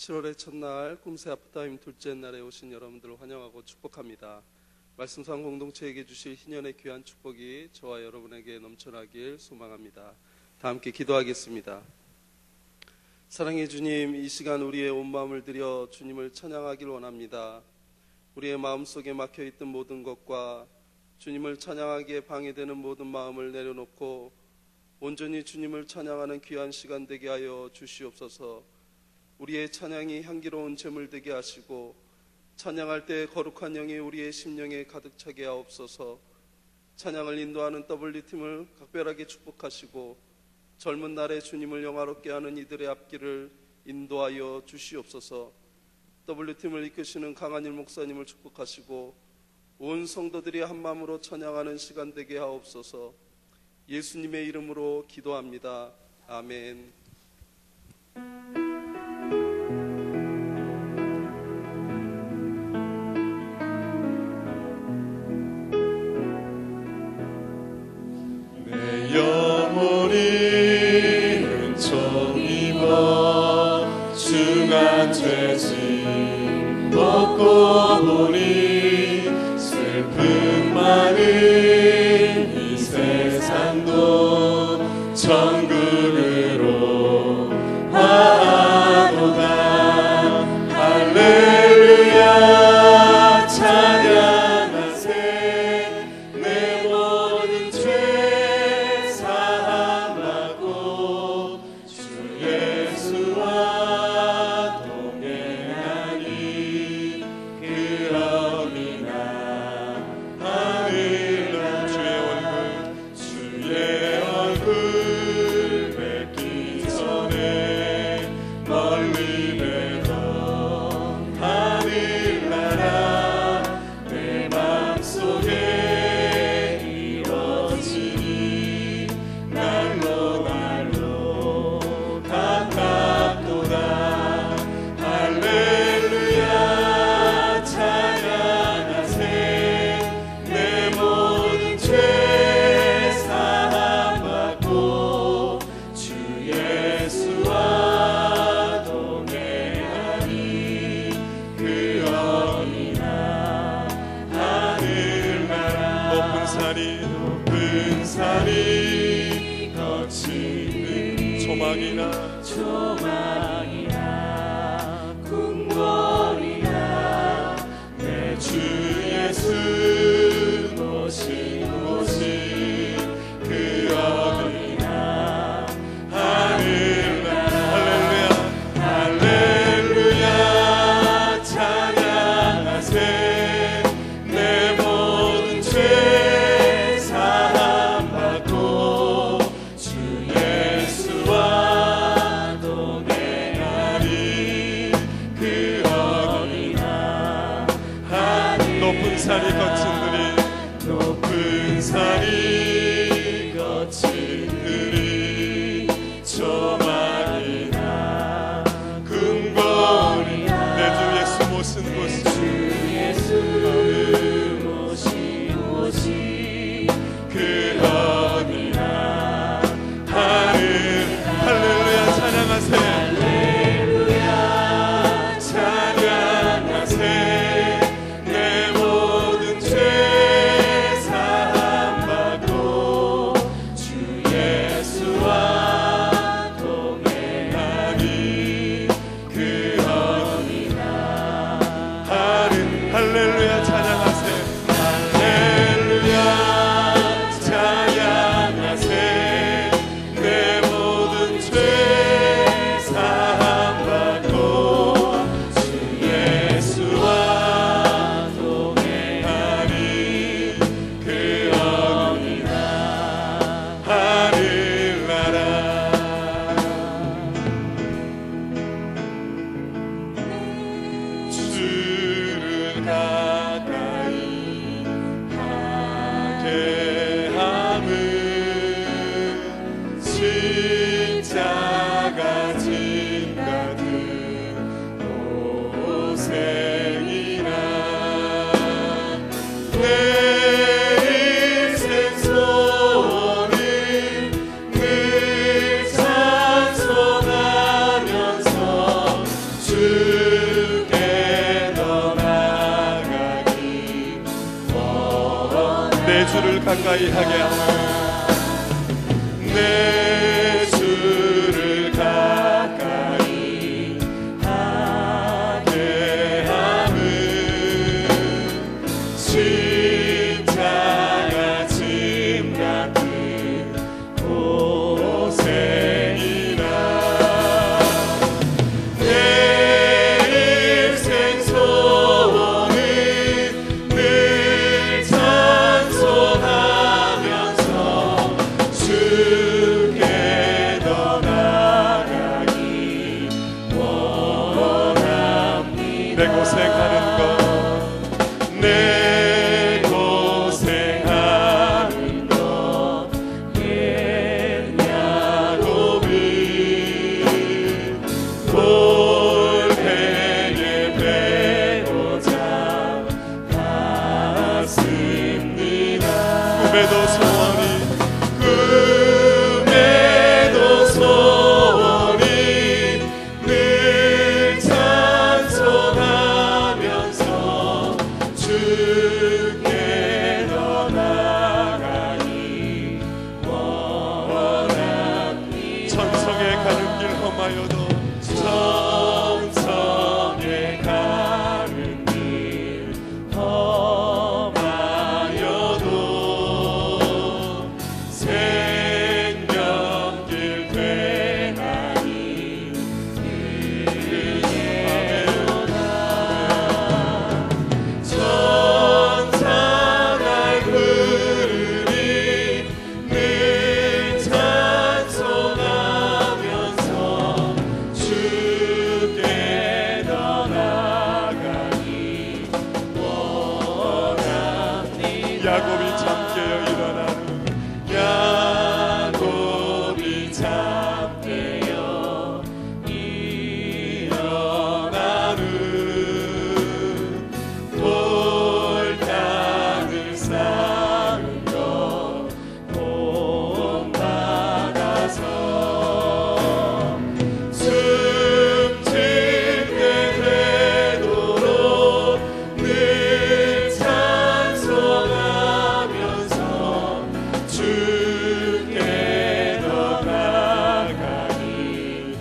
7월의 첫날 꿈새 하프타임 둘째 날에 오신 여러분들을 환영하고 축복합니다. 말씀상 공동체에게 주실 희년의 귀한 축복이 저와 여러분에게 넘쳐나길 소망합니다. 다 함께 기도하겠습니다. 사랑의 주님, 이 시간 우리의 온 마음을 들여 주님을 찬양하길 원합니다. 우리의 마음속에 막혀있던 모든 것과 주님을 찬양하기에 방해되는 모든 마음을 내려놓고 온전히 주님을 찬양하는 귀한 시간 되게 하여 주시옵소서. 우리의 찬양이 향기로운 제물 되게 하시고 찬양할 때 거룩한 영이 우리의 심령에 가득 차게 하옵소서. 찬양을 인도하는 WT팀을 각별하게 축복하시고 젊은 날에 주님을 영화롭게 하는 이들의 앞길을 인도하여 주시옵소서. WT팀을 이끄시는 강한일 목사님을 축복하시고 온 성도들이 한마음으로 찬양하는 시간 되게 하옵소서. 예수님의 이름으로 기도합니다. 아멘. 내 영혼이 은총 입어 중한 죄짐 벗고 보니 슬픔 많은 이 세상도 천국으로 화하도다. 할렐루야 찬양하세. 내 모든 죄 사함받고 주 예수와 동행하니 그 어미나 하늘나 주의 얼굴 뵙기 전에 멀리 뵈던 하늘나라 내 맘속에 이루어지니 날로 날로 가깝도다. 할렐루야 찬양하세. 내 모든 죄 사함받고 주 예수와 동행하니 그 어미나 하늘나라 높은 산이 거친 조망이나 궁궐이나 내 주 예수 모신 곳이 그 어디나 하늘나라. 할렐루야 찬양하세. 내 모든 죄 사함받고 주 예수와 동행하니 그 어디나 높은 산이 거친 들이 조망이나 궁궐이나 내 주 예수 모신 곳이 그 어디나 할렐루야 찬양하세. 할렐루야 찬양하세. 내 모든 죄 사함받고 주 예수와 동행하니 그 어디나 할렐루야 찬양하세. 할렐루야 찬양하세. 내 모든 죄 사함받고 주 예수와 동행하니 그 어디나 하늘나라. 주를 가까이 하게 함은 십자가 짐 가득 고생이나 내 인생 소원은 늘 찬송하면서 주 가까이 하게 하라. 내 주를 가까이 하게 하는 십자가 짐 같은 고생이나 내 일생 소원은 늘 찬송하면서 주께 더 나아가기 원합니다. 내 고생하는 것, 내 고생하는 것, 옛 야곱이 골뱅에 베고자 갔습니다. 꿈에도 소원이 늘 찬송하면서 주께 더 나아가기 원합니다. 천성에 가는 길 험하여도 천성에 가는 길 험하여도 생명길 되나니 그리하며나 천사날 부르니 늘 찬송하면서 주께 더 나아가기 원합니다. 야곱이 잠깨어 일어나는 야곱이 잠깨어 일어나는 돌단을 쌓은 것 본받아서 숨질 때 되도록 늘 찬송하면서 주께 더 나아가기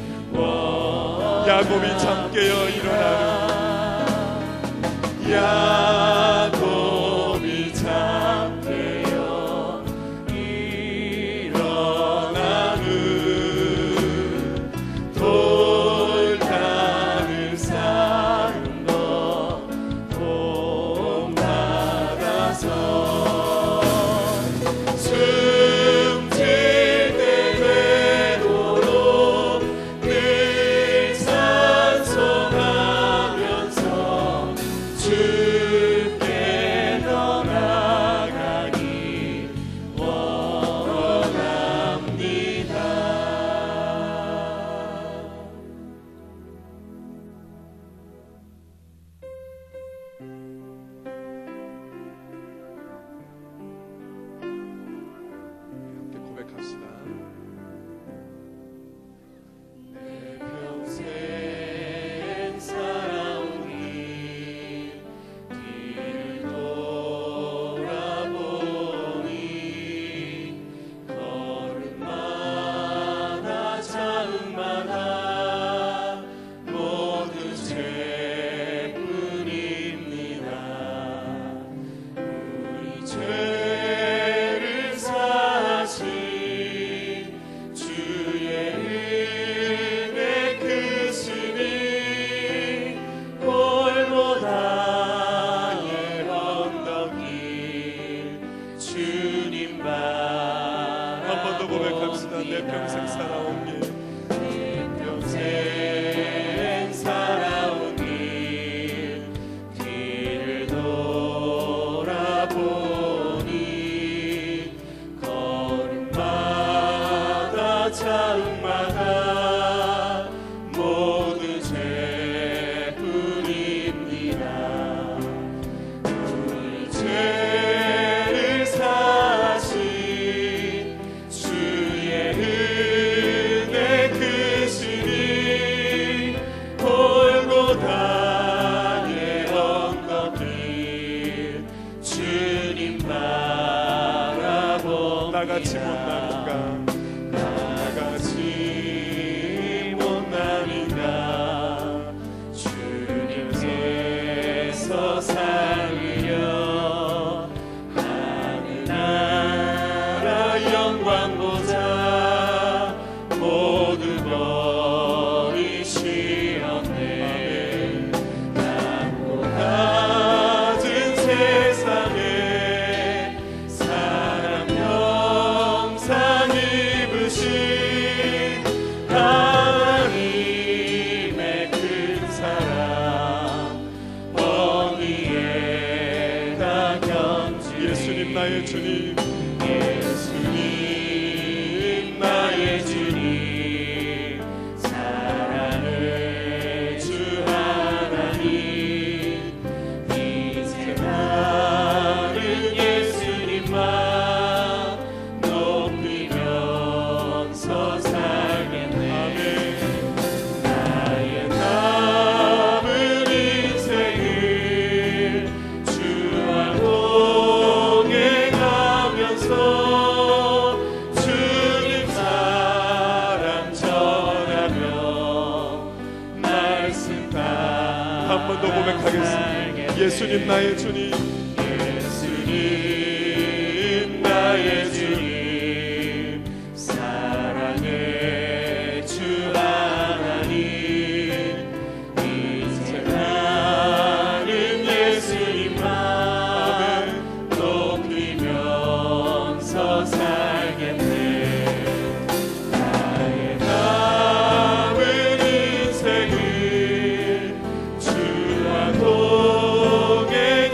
야곱이 잠깨어 일어나는 야곱이 잠깨어 일어나는 돌단을 쌓은 것 본받아서 숨질 때 되도록 늘 찬송하면서 주께 나의 주님, 예수님 나의 주님, 사랑의 주 하나님, 이제 나는 예수님만 높이면서 살겠네. 나의 남은 인생을 주와 동행하면서 주님 사랑 전하며 말씀 따라 한 번 더 고백하겠습니다. 예수님 나의 주님, 예수님 나의 주님, 사랑의 주 하나님, 이제 나는 예수님만 높이면서 살겠네. 나의 남은 인생을 주와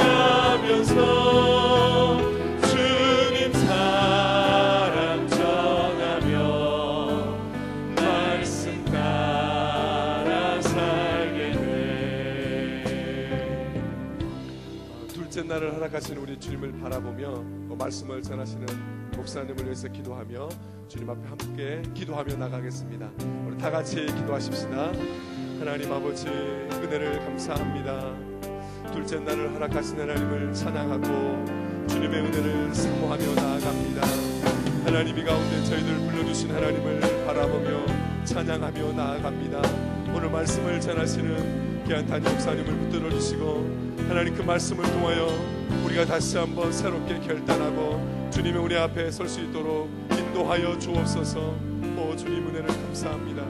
동행하면서 주님 사랑 전하며 말씀 따라 살게 돼. 둘째 날을 허락하시는 우리 주님을 바라보며 말씀을 전하시는 목사님을 위해서 기도하며 주님 앞에 함께 기도하며 나가겠습니다. 우리 다 같이 기도하십시다. 하나님 아버지, 은혜를 감사합니다. 둘째 날을 허락하신 하나님을 찬양하고 주님의 은혜를 사모하며 나아갑니다. 하나님 이 가운데 저희들 불러주신 하나님을 바라보며 찬양하며 나아갑니다. 오늘 말씀을 전하시는 귀한 담임 목사님을 붙들어 주시고 하나님 그 말씀을 통하여 우리가 다시 한번 새롭게 결단하고 주님의 우리 앞에 설 수 있도록 인도하여 주옵소서. 오 주님, 은혜를 감사합니다.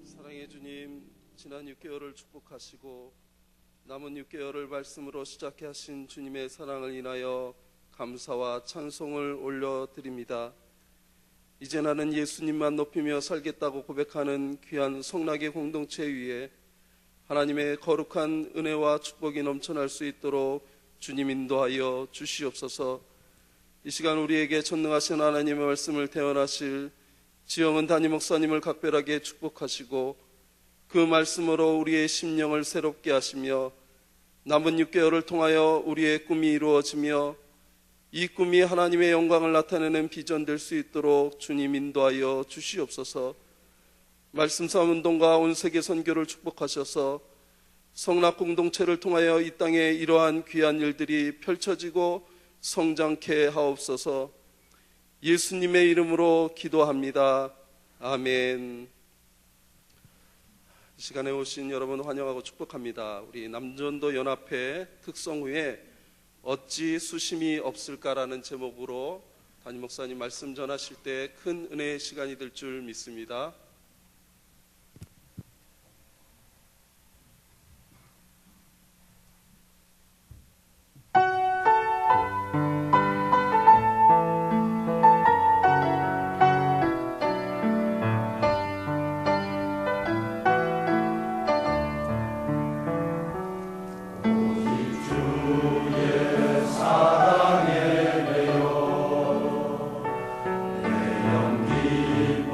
사랑의 주님, 지난 6개월을 축복하시고 남은 6개월을 말씀으로 시작해 하신 주님의 사랑을 인하여 감사와 찬송을 올려드립니다. 이제 나는 예수님만 높이며 살겠다고 고백하는 귀한 성락의 공동체 위에 하나님의 거룩한 은혜와 축복이 넘쳐날 수 있도록 주님 인도하여 주시옵소서. 이 시간 우리에게 전능하신 하나님의 말씀을 대언하실 지영은 담임 목사님을 각별하게 축복하시고 그 말씀으로 우리의 심령을 새롭게 하시며 남은 6개월을 통하여 우리의 꿈이 이루어지며 이 꿈이 하나님의 영광을 나타내는 비전 될 수 있도록 주님 인도하여 주시옵소서. 말씀 싸움 운동과 온 세계 선교를 축복하셔서 성락 공동체를 통하여 이 땅에 이러한 귀한 일들이 펼쳐지고 성장케 하옵소서. 예수님의 이름으로 기도합니다. 아멘. 이 시간에 오신 여러분 환영하고 축복합니다. 우리 남전도 연합회 특성 후에 어찌 수심이 없을까라는 제목으로 담임 목사님 말씀 전하실 때 큰 은혜의 시간이 될 줄 믿습니다. 내 영기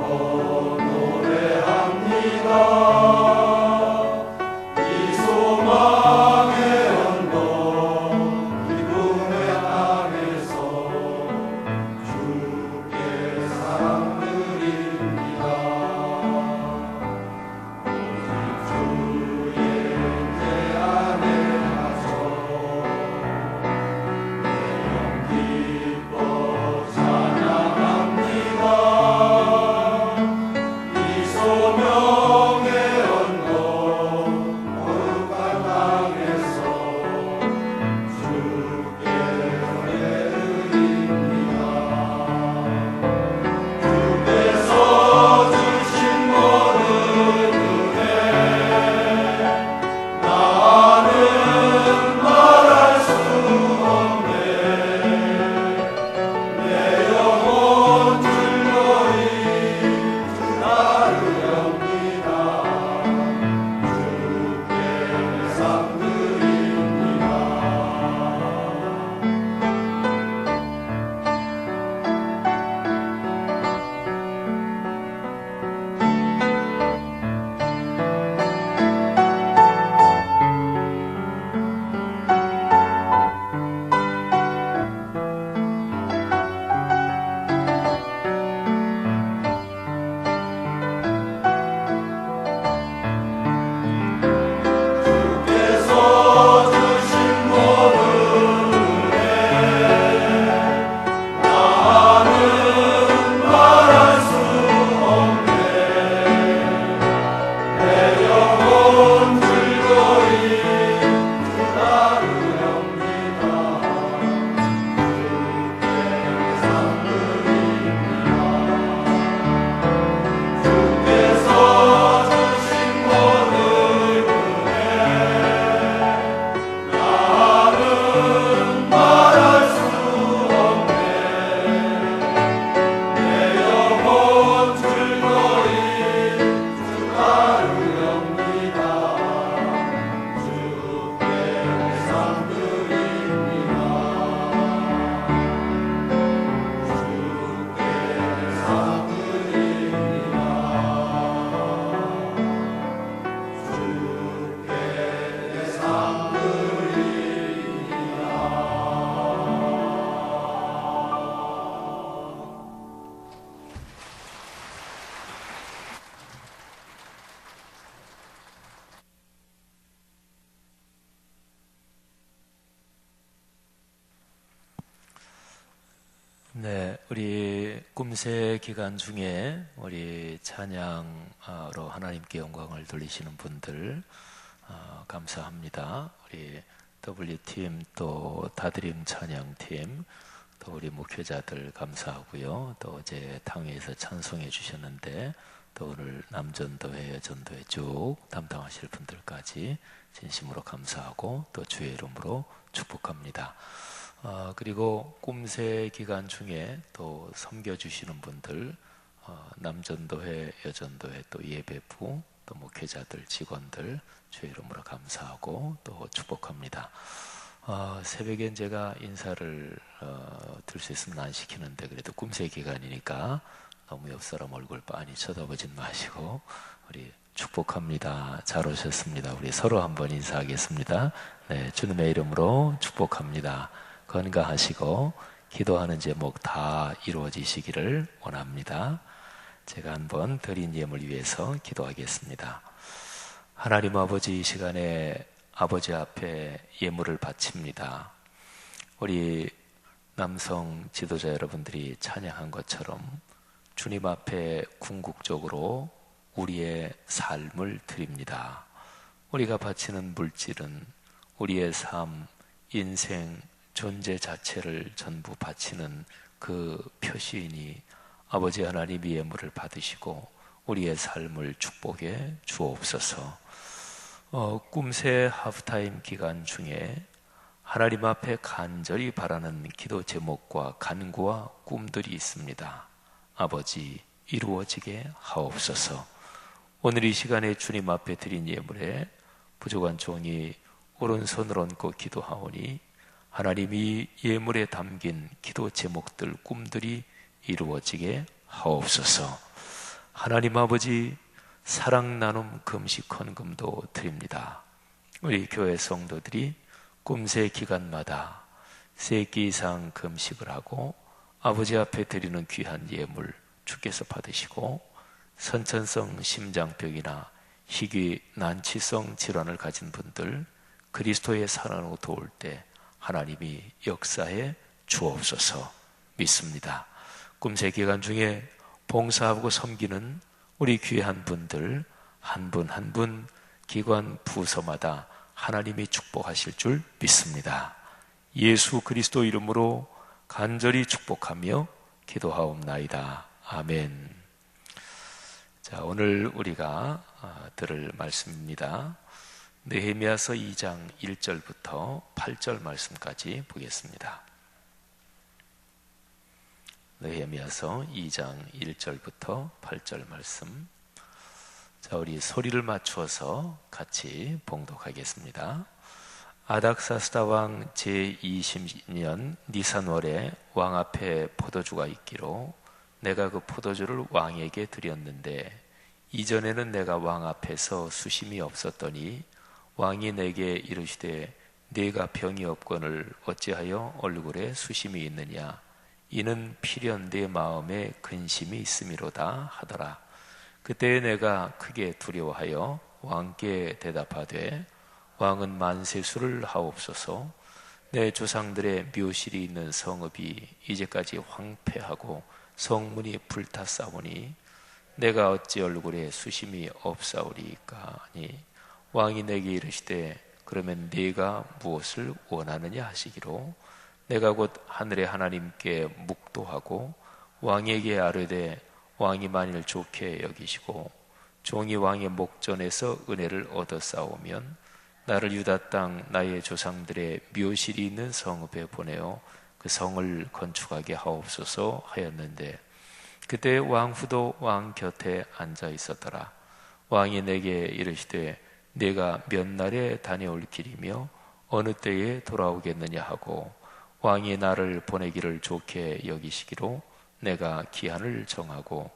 우리 꿈새 기간 중에 우리 찬양으로 하나님께 영광을 돌리시는 분들 감사합니다. 우리 W팀 또 다드림 찬양팀 또 우리 목회자들 감사하고요. 또 어제 당회에서 찬송해 주셨는데 또 오늘 남전도회 여전도회 쭉 담당하실 분들까지 진심으로 감사하고 또 주의 이름으로 축복합니다. 그리고 꿈새 기간 중에 또 섬겨주시는 분들 남전도회 여전도회 또 예배부 또 목회자들 직원들 주의 이름으로 감사하고 또 축복합니다. 새벽엔 제가 인사를 들 수 있으면 안 시키는데 그래도 꿈새 기간이니까 너무 옆 사람 얼굴 빤히 쳐다보진 마시고 우리 축복합니다. 잘 오셨습니다. 우리 서로 한번 인사하겠습니다. 네, 주님의 이름으로 축복합니다. 건강하시고 기도하는 제목 다 이루어지시기를 원합니다. 제가 한번 드린 예물 위해서 기도하겠습니다. 하나님 아버지, 이 시간에 아버지 앞에 예물을 바칩니다. 우리 남성 지도자 여러분들이 찬양한 것처럼 주님 앞에 궁극적으로 우리의 삶을 드립니다. 우리가 바치는 물질은 우리의 삶, 인생, 존재 자체를 전부 바치는 그 표시이니 아버지 하나님 이 예물을 받으시고 우리의 삶을 축복해 주옵소서. 꿈새 하프타임 기간 중에 하나님 앞에 간절히 바라는 기도 제목과 간구와 꿈들이 있습니다. 아버지 이루어지게 하옵소서. 오늘 이 시간에 주님 앞에 드린 예물에 부족한 종이 오른손을 얹고 기도하오니 하나님이 예물에 담긴 기도 제목들 꿈들이 이루어지게 하옵소서. 하나님 아버지 사랑 나눔 금식 헌금도 드립니다. 우리 교회 성도들이 꿈새 기간마다 3끼 이상 금식을 하고 아버지 앞에 드리는 귀한 예물 주께서 받으시고 선천성 심장병이나 희귀 난치성 질환을 가진 분들 그리스도의 사랑으로 도울 때 하나님이 역사해 주옵소서 믿습니다. 꿈새 기간 중에 봉사하고 섬기는 우리 귀한 분들 한 분 한 분 기관 부서마다 하나님이 축복하실 줄 믿습니다. 예수 그리스도 이름으로 간절히 축복하며 기도하옵나이다. 아멘. 자, 오늘 우리가 들을 말씀입니다. 느헤미야서 2장 1절부터 8절 말씀까지 보겠습니다. 느헤미야서 2장 1절부터 8절 말씀. 자, 우리 소리를 맞추어서 같이 봉독하겠습니다. 아닥사스다 왕 제20년 니산월에 왕 앞에 포도주가 있기로 내가 그 포도주를 왕에게 드렸는데 이전에는 내가 왕 앞에서 수심이 없었더니 왕이 내게 이르시되 네가 병이 없거늘 어찌하여 얼굴에 수심이 있느냐 이는 필연 네 마음에 근심이 있음이로다 하더라. 그때 내가 크게 두려워하여 왕께 대답하되 왕은 만세수를 하옵소서. 내 조상들의 묘실이 있는 성읍이 이제까지 황폐하고 성문이 불탔사오니 내가 어찌 얼굴에 수심이 없사오리까 하니 왕이 내게 이르시되 그러면 네가 무엇을 원하느냐 하시기로 내가 곧 하늘의 하나님께 묵도하고 왕에게 아뢰되 왕이 만일 좋게 여기시고 종이 왕의 목전에서 은혜를 얻어 싸우면 나를 유다 땅 나의 조상들의 묘실이 있는 성읍에 보내어 그 성을 건축하게 하옵소서 하였는데 그때 왕후도 왕 곁에 앉아 있었더라. 왕이 내게 이르시되 네가 몇 날에 다녀올 길이며 어느 때에 돌아오겠느냐 하고 왕이 나를 보내기를 좋게 여기시기로 내가 기한을 정하고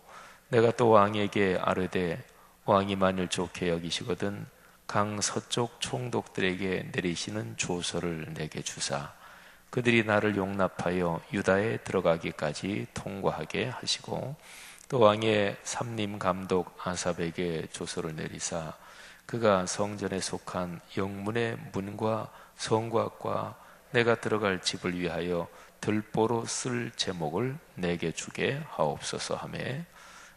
내가 또 왕에게 아뢰되 왕이 만일 좋게 여기시거든 강 서쪽 총독들에게 내리시는 조서를 내게 주사 그들이 나를 용납하여 유다에 들어가기까지 통과하게 하시고 또 왕의 삼림 감독 아삽에게 조서를 내리사 그가 성전에 속한 영문의 문과 성곽과 내가 들어갈 집을 위하여 들보로 쓸 제목을 내게 주게 하옵소서 하매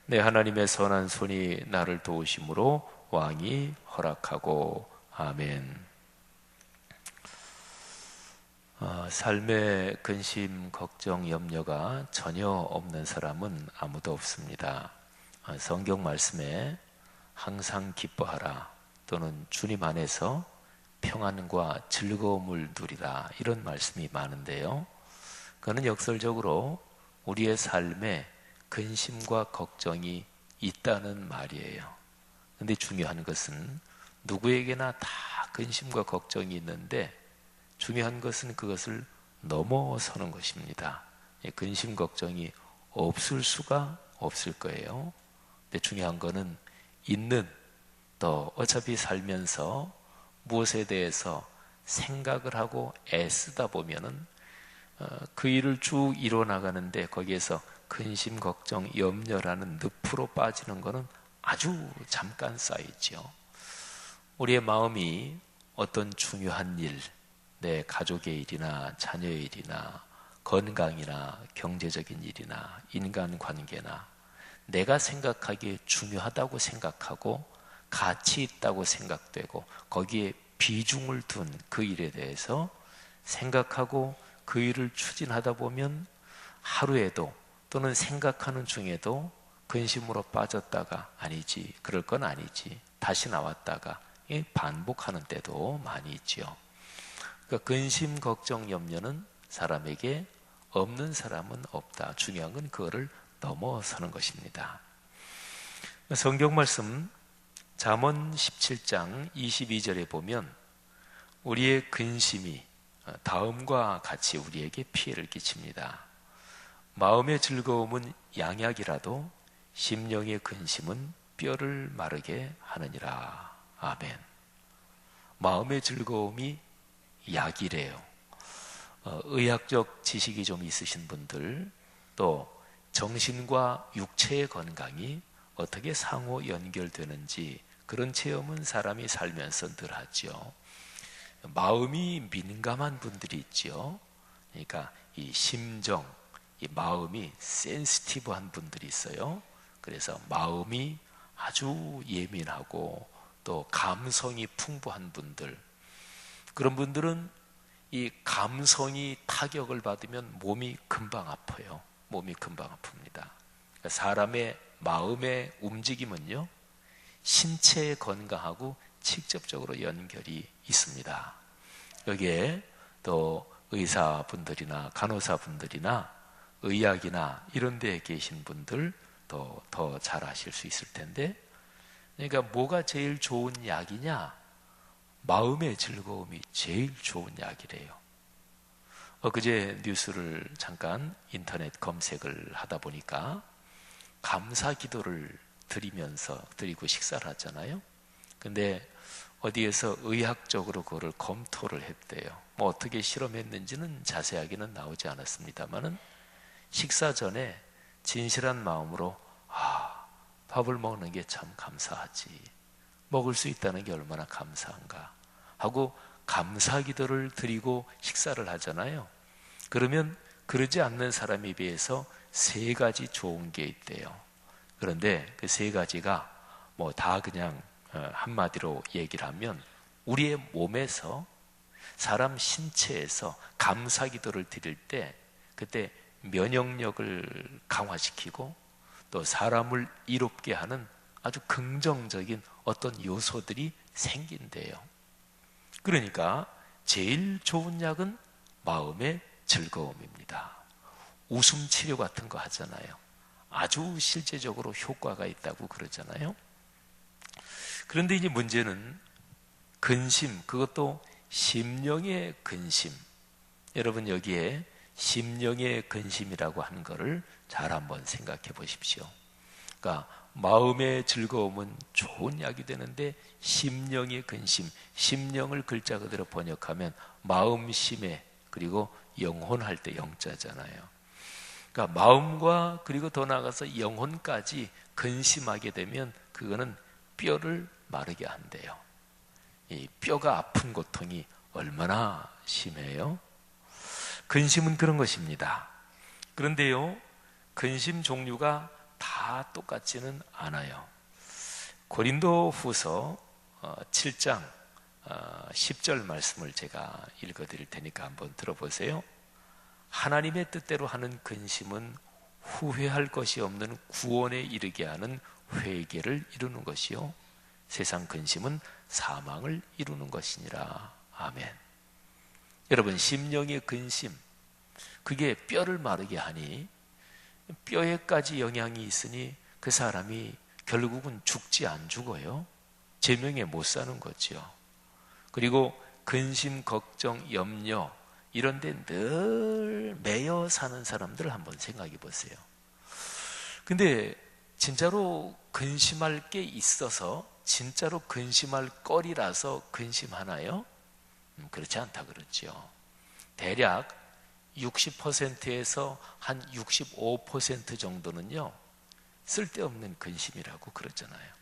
내 하나님의 선한 손이 나를 도우심으로 왕이 허락하고. 아멘. 삶의 근심, 걱정, 염려가 전혀 없는 사람은 아무도 없습니다. 성경 말씀에 항상 기뻐하라 또는 주님 안에서 평안과 즐거움을 누리라 이런 말씀이 많은데요, 그는 역설적으로 우리의 삶에 근심과 걱정이 있다는 말이에요. 근데 중요한 것은 누구에게나 다 근심과 걱정이 있는데 중요한 것은 그것을 넘어서는 것입니다. 근심 걱정이 없을 수가 없을 거예요. 근데 중요한 거는 있는, 또 어차피 살면서 무엇에 대해서 생각을 하고 애쓰다 보면은 그 일을 쭉 이뤄나가는데 거기에서 근심, 걱정, 염려라는 늪으로 빠지는 것은 아주 잠깐 쌓이죠. 우리의 마음이 어떤 중요한 일, 내 가족의 일이나 자녀의 일이나 건강이나 경제적인 일이나 인간관계나 내가 생각하기에 중요하다고 생각하고 가치 있다고 생각되고 거기에 비중을 둔 그 일에 대해서 생각하고 그 일을 추진하다 보면 하루에도 또는 생각하는 중에도 근심으로 빠졌다가 아니지, 그럴 건 아니지, 다시 나왔다가 반복하는 때도 많이 있죠. 그러니까 근심, 걱정, 염려는 사람에게 없는 사람은 없다. 중요한 건 그거를 넘어서는 것입니다. 성경 말씀 잠언 17장 22절에 보면 우리의 근심이 다음과 같이 우리에게 피해를 끼칩니다. 마음의 즐거움은 양약이라도 심령의 근심은 뼈를 마르게 하느니라. 아멘. 마음의 즐거움이 약이래요. 의학적 지식이 좀 있으신 분들, 또 정신과 육체의 건강이 어떻게 상호 연결되는지 그런 체험은 사람이 살면서 늘 하죠. 마음이 민감한 분들이 있죠. 그러니까 이 심정, 이 마음이 센시티브한 분들이 있어요. 그래서 마음이 아주 예민하고 또 감성이 풍부한 분들, 그런 분들은 이 감성이 타격을 받으면 몸이 금방 아파요. 몸이 금방 아픕니다. 사람의 마음의 움직임은요, 신체의 건강하고 직접적으로 연결이 있습니다. 여기에 또 의사분들이나 간호사분들이나 의학이나 이런 데에 계신 분들 더 잘 아실 수 있을 텐데, 그러니까 뭐가 제일 좋은 약이냐? 마음의 즐거움이 제일 좋은 약이래요. 엊그제 뉴스를 잠깐 인터넷 검색을 하다 보니까 감사 기도를 드리고 식사를 하잖아요. 근데 어디에서 의학적으로 그거를 검토를 했대요. 뭐 어떻게 실험했는지는 자세하게는 나오지 않았습니다만은 식사 전에 진실한 마음으로 밥을 먹는 게 참 감사하지, 먹을 수 있다는 게 얼마나 감사한가 하고 감사 기도를 드리고 식사를 하잖아요. 그러면 그러지 않는 사람에 비해서 3가지 좋은 게 있대요. 그런데 그 3가지가 뭐 다 그냥 한마디로 얘기를 하면 우리의 몸에서, 사람 신체에서 감사 기도를 드릴 때 그때 면역력을 강화시키고 또 사람을 이롭게 하는 아주 긍정적인 어떤 요소들이 생긴대요. 그러니까 제일 좋은 약은 마음의 즐거움입니다. 웃음 치료 같은 거 하잖아요. 아주 실제적으로 효과가 있다고 그러잖아요. 그런데 이제 문제는 근심, 그것도 심령의 근심. 여러분 여기에 심령의 근심이라고 하는 것을 잘 한번 생각해 보십시오. 그러니까 마음의 즐거움은 좋은 약이 되는데 심령의 근심, 심령을 글자 그대로 번역하면 마음심에, 그리고 영혼할 때 영자잖아요. 그러니까 마음과 그리고 더 나아가서 영혼까지 근심하게 되면 그거는 뼈를 마르게 한대요. 이 뼈가 아픈 고통이 얼마나 심해요? 근심은 그런 것입니다. 그런데요, 근심 종류가 다 똑같지는 않아요. 고린도 후서 7장 10절 말씀을 제가 읽어드릴 테니까 한번 들어보세요. 하나님의 뜻대로 하는 근심은 후회할 것이 없는 구원에 이르게 하는 회개를 이루는 것이요, 세상 근심은 사망을 이루는 것이니라. 아멘. 여러분, 심령의 근심, 그게 뼈를 마르게 하니 뼈에까지 영향이 있으니 그 사람이 결국은 죽지 안 죽어요. 제명에 못 사는 거죠. 그리고 근심, 걱정, 염려 이런 데 늘 매여 사는 사람들 한번 생각해 보세요. 근데 진짜로 근심할 게 있어서, 진짜로 근심할 거리라서 근심하나요? 그렇지 않다 그러죠. 대략 60%에서 한 65% 정도는요, 쓸데없는 근심이라고 그러잖아요.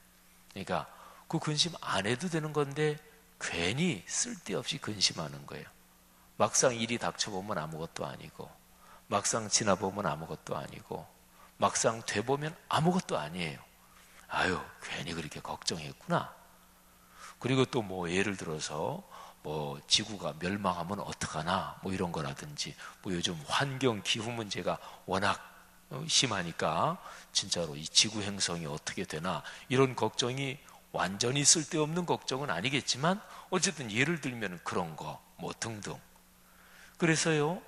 그러니까 그 근심 안 해도 되는 건데 괜히 쓸데없이 근심하는 거예요. 막상 일이 닥쳐보면 아무것도 아니고, 막상 지나보면 아무것도 아니고, 막상 돼보면 아무것도 아니에요. 아유, 괜히 그렇게 걱정했구나. 그리고 또 뭐 예를 들어서 뭐 지구가 멸망하면 어떡하나 뭐 이런 거라든지, 뭐 요즘 환경 기후 문제가 워낙 심하니까 진짜로 이 지구 행성이 어떻게 되나, 이런 걱정이 완전히 쓸데없는 걱정은 아니겠지만 어쨌든 예를 들면 그런 거 뭐 등등. 그래서요,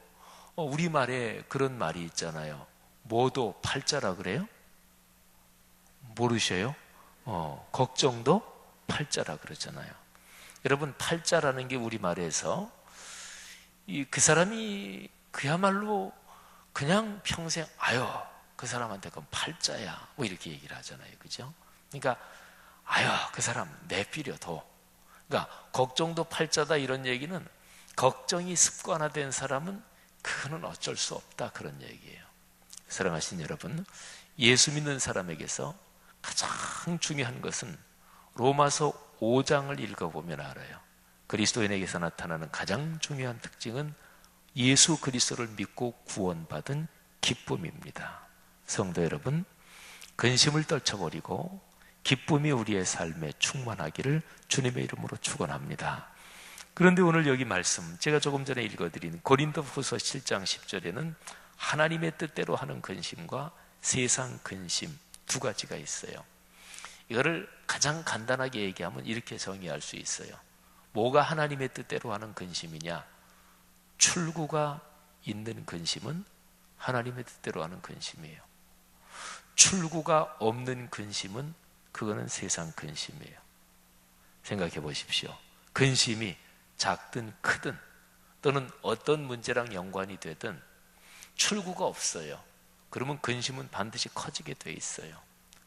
우리말에 그런 말이 있잖아요. 뭐도 팔자라 그래요? 모르셔요? 걱정도 팔자라 그러잖아요. 여러분, 팔자라는 게 우리말에서 그 사람이 그야말로 그냥 평생 아유, 그 사람한테 그건 팔자야 뭐 이렇게 얘기를 하잖아요. 그죠? 그러니까 아유, 그 사람 내비려둬. 그러니까 걱정도 팔자다 이런 얘기는, 걱정이 습관화된 사람은 그거는 어쩔 수 없다 그런 얘기예요. 사랑하신 여러분, 예수 믿는 사람에게서 가장 중요한 것은 로마서 5장을 읽어보면 알아요. 그리스도인에게서 나타나는 가장 중요한 특징은 예수 그리스도를 믿고 구원받은 기쁨입니다. 성도 여러분, 근심을 떨쳐버리고 기쁨이 우리의 삶에 충만하기를 주님의 이름으로 축원합니다. 그런데 오늘 여기 말씀, 제가 조금 전에 읽어드린 고린도 후서 7장 10절에는 하나님의 뜻대로 하는 근심과 세상 근심 두 가지가 있어요. 이거를 가장 간단하게 얘기하면 이렇게 정의할 수 있어요. 뭐가 하나님의 뜻대로 하는 근심이냐? 출구가 있는 근심은 하나님의 뜻대로 하는 근심이에요. 출구가 없는 근심은 그거는 세상 근심이에요. 생각해 보십시오. 근심이 작든 크든 또는 어떤 문제랑 연관이 되든 출구가 없어요. 그러면 근심은 반드시 커지게 돼 있어요.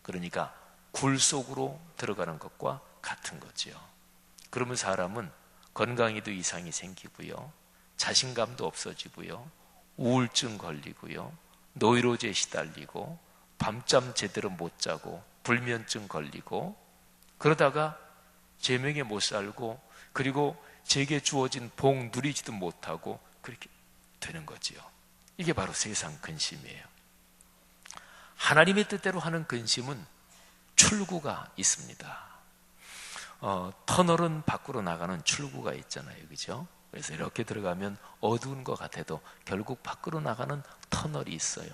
그러니까 굴 속으로 들어가는 것과 같은 거죠. 그러면 사람은 건강에도 이상이 생기고요, 자신감도 없어지고요, 우울증 걸리고요, 노이로제에 시달리고 밤잠 제대로 못 자고 불면증 걸리고, 그러다가 제명에 못 살고, 그리고 제게 주어진 복 누리지도 못하고 그렇게 되는 거지요. 이게 바로 세상 근심이에요. 하나님의 뜻대로 하는 근심은 출구가 있습니다. 터널은 밖으로 나가는 출구가 있잖아요. 그죠? 그래서 이렇게 들어가면 어두운 것 같아도 결국 밖으로 나가는 터널이 있어요.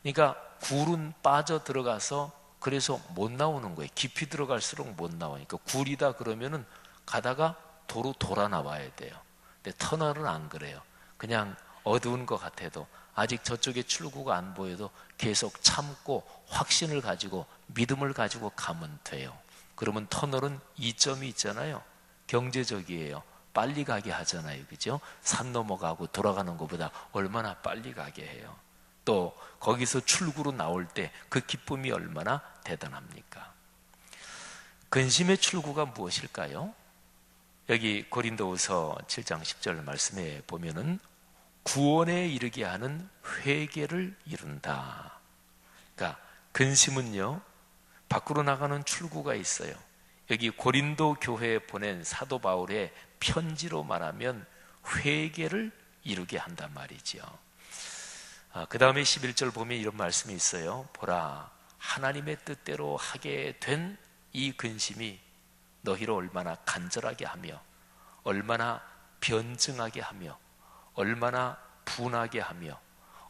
그러니까 굴은 빠져 들어가서 그래서 못 나오는 거예요. 깊이 들어갈수록 못 나오니까 굴이다 그러면은 가다가 도로 돌아 나와야 돼요. 근데 터널은 안 그래요. 그냥 어두운 것 같아도, 아직 저쪽에 출구가 안 보여도 계속 참고 확신을 가지고 믿음을 가지고 가면 돼요. 그러면 터널은 이점이 있잖아요. 경제적이에요. 빨리 가게 하잖아요. 그죠? 산 넘어가고 돌아가는 것보다 얼마나 빨리 가게 해요. 또 거기서 출구로 나올 때 그 기쁨이 얼마나 대단합니까? 근심의 출구가 무엇일까요? 여기 고린도후서 7장 10절 말씀에 보면은 구원에 이르게 하는 회개를 이룬다. 그러니까 근심은요, 밖으로 나가는 출구가 있어요. 여기 고린도 교회에 보낸 사도 바울의 편지로 말하면 회개를 이루게 한단 말이죠. 그 다음에 11절 보면 이런 말씀이 있어요. 보라, 하나님의 뜻대로 하게 된 이 근심이 너희를 얼마나 간절하게 하며 얼마나 변증하게 하며 얼마나 분하게 하며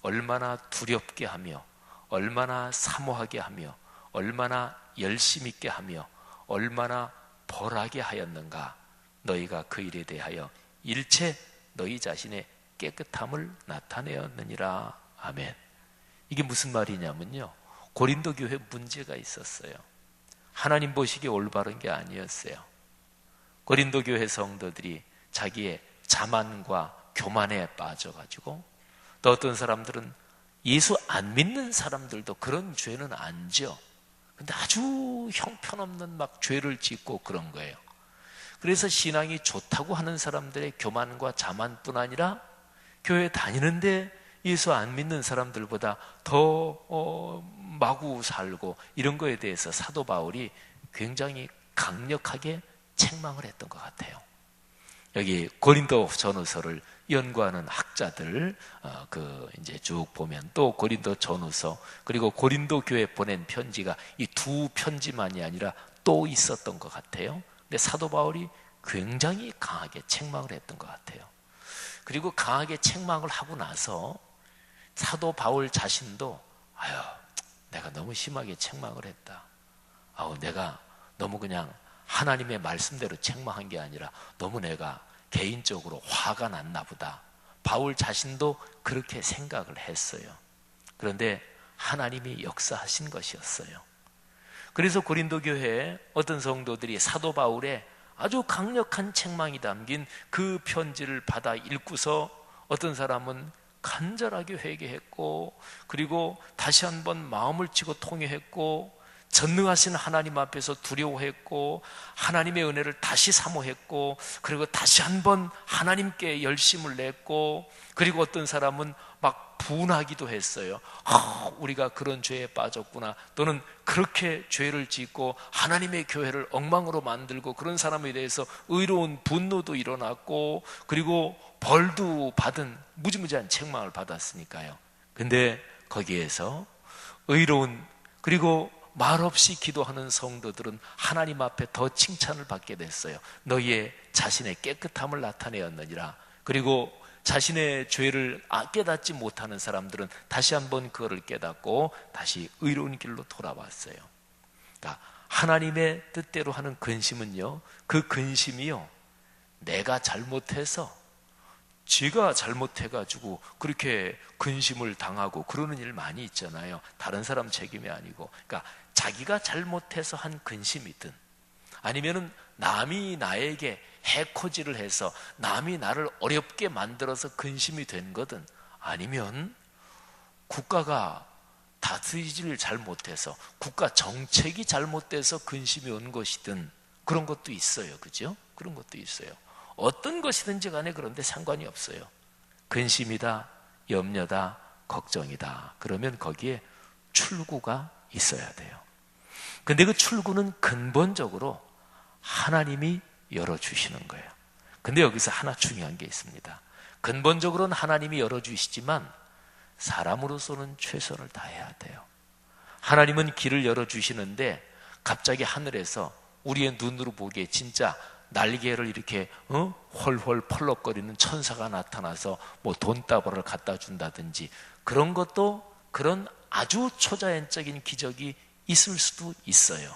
얼마나 두렵게 하며 얼마나 사모하게 하며 얼마나 열심 있게 하며 얼마나 벌하게 하였는가. 너희가 그 일에 대하여 일체 너희 자신의 깨끗함을 나타내었느니라. 아멘. 이게 무슨 말이냐면요, 고린도 교회 문제가 있었어요. 하나님 보시기에 올바른 게 아니었어요. 고린도 교회 성도들이 자기의 자만과 교만에 빠져가지고, 또 어떤 사람들은 예수 안 믿는 사람들도 그런 죄는 안 지어. 근데 아주 형편없는 막 죄를 짓고 그런 거예요. 그래서 신앙이 좋다고 하는 사람들의 교만과 자만뿐 아니라 교회 다니는데 예수 안 믿는 사람들보다 더 마구 살고 이런 거에 대해서 사도 바울이 굉장히 강력하게 책망을 했던 것 같아요. 여기 고린도 전후서를 연구하는 학자들 이제 쭉 보면 또 고린도 전후서 그리고 고린도 교회 보낸 편지가 이 두 편지만이 아니라 또 있었던 것 같아요. 근데 사도 바울이 굉장히 강하게 책망을 했던 것 같아요. 그리고 강하게 책망을 하고 나서 사도 바울 자신도 내가 너무 심하게 책망을 했다. 내가 너무 그냥 하나님의 말씀대로 책망한 게 아니라 너무 내가 개인적으로 화가 났나 보다. 바울 자신도 그렇게 생각을 했어요. 그런데 하나님이 역사하신 것이었어요. 그래서 고린도 교회에 어떤 성도들이 사도 바울의 아주 강력한 책망이 담긴 그 편지를 받아 읽고서 어떤 사람은 간절하게 회개했고, 그리고 다시 한번 마음을 치고 통회했고, 전능하신 하나님 앞에서 두려워했고, 하나님의 은혜를 다시 사모했고, 그리고 다시 한번 하나님께 열심을 냈고, 그리고 어떤 사람은 막 분하기도 했어요. 우리가 그런 죄에 빠졌구나. 또는 그렇게 죄를 짓고 하나님의 교회를 엉망으로 만들고, 그런 사람에 대해서 의로운 분노도 일어났고, 그리고 벌도 받은 무지무지한 책망을 받았으니까요. 근데 거기에서 의로운 그리고 말없이 기도하는 성도들은 하나님 앞에 더 칭찬을 받게 됐어요. 너희의 자신의 깨끗함을 나타내었느니라. 그리고 자신의 죄를 깨닫지 못하는 사람들은 다시 한번 그거를 깨닫고 다시 의로운 길로 돌아왔어요. 그러니까 하나님의 뜻대로 하는 근심은요, 그 근심이요, 내가 잘못해서, 지가 잘못해가지고 그렇게 근심을 당하고 그러는 일 많이 있잖아요. 다른 사람 책임이 아니고. 그러니까 자기가 잘못해서 한 근심이든, 아니면은 남이 나에게 해코지를 해서 남이 나를 어렵게 만들어서 근심이 된 거든, 아니면 국가가 다스리지를 잘못해서 국가 정책이 잘못돼서 근심이 온 것이든, 그런 것도 있어요. 그죠? 그런 것도 있어요. 어떤 것이든지 간에 그런데 상관이 없어요. 근심이다, 염려다, 걱정이다. 그러면 거기에 출구가 있어야 돼요. 근데 그 출구는 근본적으로 하나님이 열어주시는 거예요. 근데 여기서 하나 중요한 게 있습니다. 근본적으로는 하나님이 열어주시지만 사람으로서는 최선을 다해야 돼요. 하나님은 길을 열어주시는데 갑자기 하늘에서 우리의 눈으로 보기에 진짜 날개를 이렇게 헐헐 펄럭거리는 천사가 나타나서 뭐 돈다발을 갖다 준다든지, 그런 것도, 그런 아주 초자연적인 기적이 있을 수도 있어요.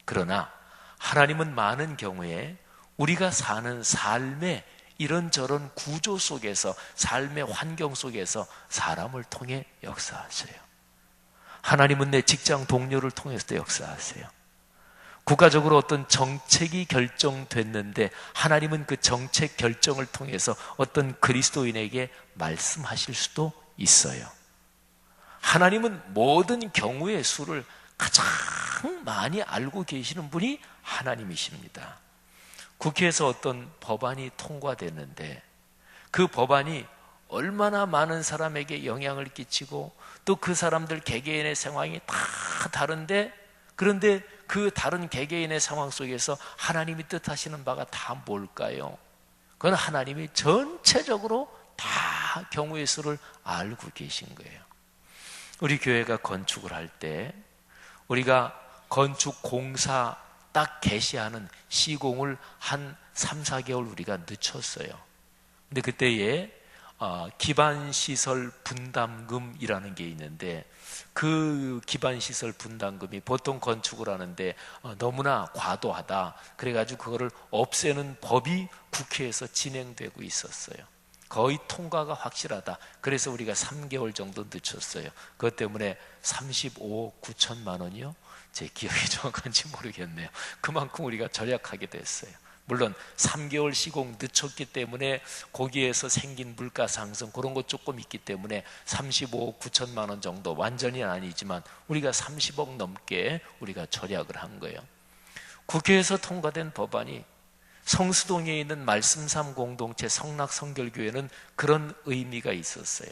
그러나 하나님은 많은 경우에 우리가 사는 삶의 이런저런 구조 속에서, 삶의 환경 속에서 사람을 통해 역사하세요. 하나님은 내 직장 동료를 통해서도 역사하세요. 국가적으로 어떤 정책이 결정됐는데 하나님은 그 정책 결정을 통해서 어떤 그리스도인에게 말씀하실 수도 있어요. 하나님은 모든 경우의 수를 가장 많이 알고 계시는 분이 하나님이십니다. 국회에서 어떤 법안이 통과됐는데 그 법안이 얼마나 많은 사람에게 영향을 끼치고 또 그 사람들 개개인의 상황이 다 다른데, 그런데 그 다른 개개인의 상황 속에서 하나님이 뜻하시는 바가 다 뭘까요? 그건 하나님이 전체적으로 다 다 경우의 수를 알고 계신 거예요. 우리 교회가 건축을 할 때 우리가 건축 공사 딱 개시하는 시공을 한 3, 4개월 우리가 늦췄어요. 근데 그때에 기반시설 분담금이라는 게 있는데 그 기반시설 분담금이 보통 건축을 하는데 너무나 과도하다. 그래가지고 그거를 없애는 법이 국회에서 진행되고 있었어요. 거의 통과가 확실하다. 그래서 우리가 3개월 정도 늦췄어요. 그것 때문에 35억 9천만 원이요? 제 기억이 정확한지 모르겠네요. 그만큼 우리가 절약하게 됐어요. 물론 3개월 시공 늦췄기 때문에 거기에서 생긴 물가 상승 그런 것 조금 있기 때문에 35억 9천만 원 정도, 완전히 아니지만 우리가 30억 넘게 우리가 절약을 한 거예요. 국회에서 통과된 법안이 성수동에 있는 말씀삼 공동체 성락성결교회는 그런 의미가 있었어요.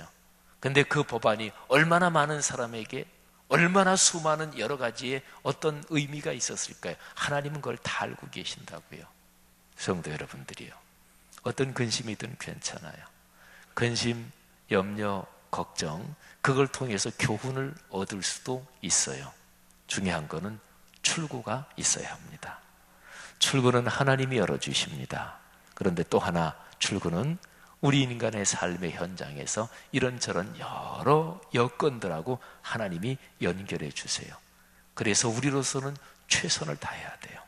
근데 그 법안이 얼마나 많은 사람에게 얼마나 수많은 여러 가지의 어떤 의미가 있었을까요? 하나님은 그걸 다 알고 계신다고요. 성도 여러분들이요, 어떤 근심이든 괜찮아요. 근심, 염려, 걱정, 그걸 통해서 교훈을 얻을 수도 있어요. 중요한 거는 출구가 있어야 합니다. 출구는 하나님이 열어주십니다. 그런데 또 하나, 출구는 우리 인간의 삶의 현장에서 이런저런 여러 여건들하고 하나님이 연결해 주세요. 그래서 우리로서는 최선을 다해야 돼요.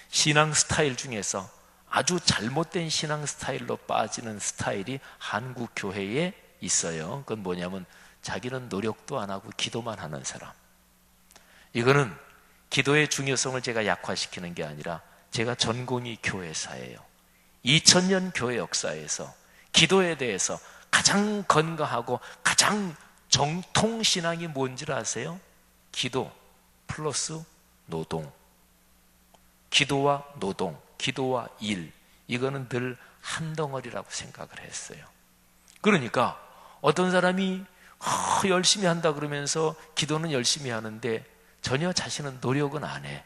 신앙 스타일 중에서 아주 잘못된 신앙 스타일로 빠지는 스타일이 한국 교회에 있어요. 그건 뭐냐면 자기는 노력도 안 하고 기도만 하는 사람. 이거는 기도의 중요성을 제가 약화시키는 게 아니라 제가 전공이 교회사예요. 2000년 교회 역사에서 기도에 대해서 가장 건강하고 가장 정통신앙이 뭔지를 아세요? 기도 플러스 노동. 기도와 노동, 기도와 일, 이거는 늘 한 덩어리라고 생각을 했어요. 그러니까 어떤 사람이 열심히 한다 그러면서 기도는 열심히 하는데 전혀 자신은 노력은 안 해.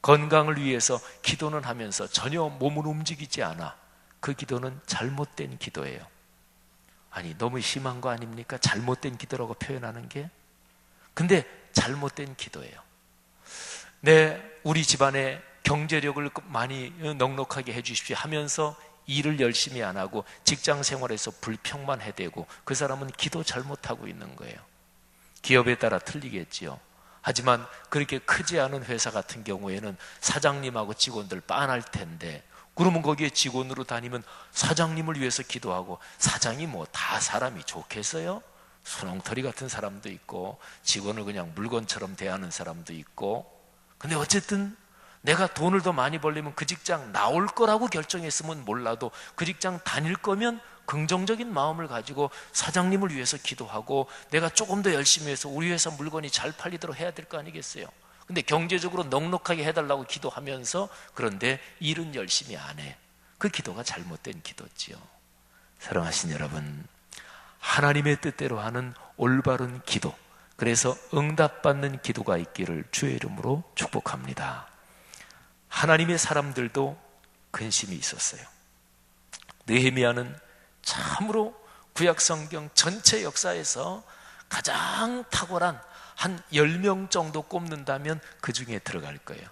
건강을 위해서 기도는 하면서 전혀 몸을 움직이지 않아. 그 기도는 잘못된 기도예요. 아니, 너무 심한 거 아닙니까? 잘못된 기도라고 표현하는 게. 근데 잘못된 기도예요. 우리 집안에 경제력을 많이 넉넉하게 해주십시오 하면서 일을 열심히 안 하고 직장 생활에서 불평만 해대고 그 사람은 기도 잘못하고 있는 거예요. 기업에 따라 틀리겠지요. 하지만 그렇게 크지 않은 회사 같은 경우에는 사장님하고 직원들 빤할 텐데, 그러면 거기에 직원으로 다니면 사장님을 위해서 기도하고, 사장이 뭐 다 사람이 좋겠어요? 수렁터리 같은 사람도 있고 직원을 그냥 물건처럼 대하는 사람도 있고. 근데 어쨌든 내가 돈을 더 많이 벌려면 그 직장 나올 거라고 결정했으면 몰라도 그 직장 다닐 거면 긍정적인 마음을 가지고 사장님을 위해서 기도하고 내가 조금 더 열심히 해서 우리 회사 물건이 잘 팔리도록 해야 될 거 아니겠어요? 근데 경제적으로 넉넉하게 해달라고 기도하면서 그런데 일은 열심히 안 해. 그 기도가 잘못된 기도지요. 사랑하신 여러분, 하나님의 뜻대로 하는 올바른 기도, 그래서 응답받는 기도가 있기를 주의 이름으로 축복합니다. 하나님의 사람들도 근심이 있었어요. 느헤미야는 참으로 구약성경 전체 역사에서 가장 탁월한 한 10명 정도 꼽는다면 그 중에 들어갈 거예요.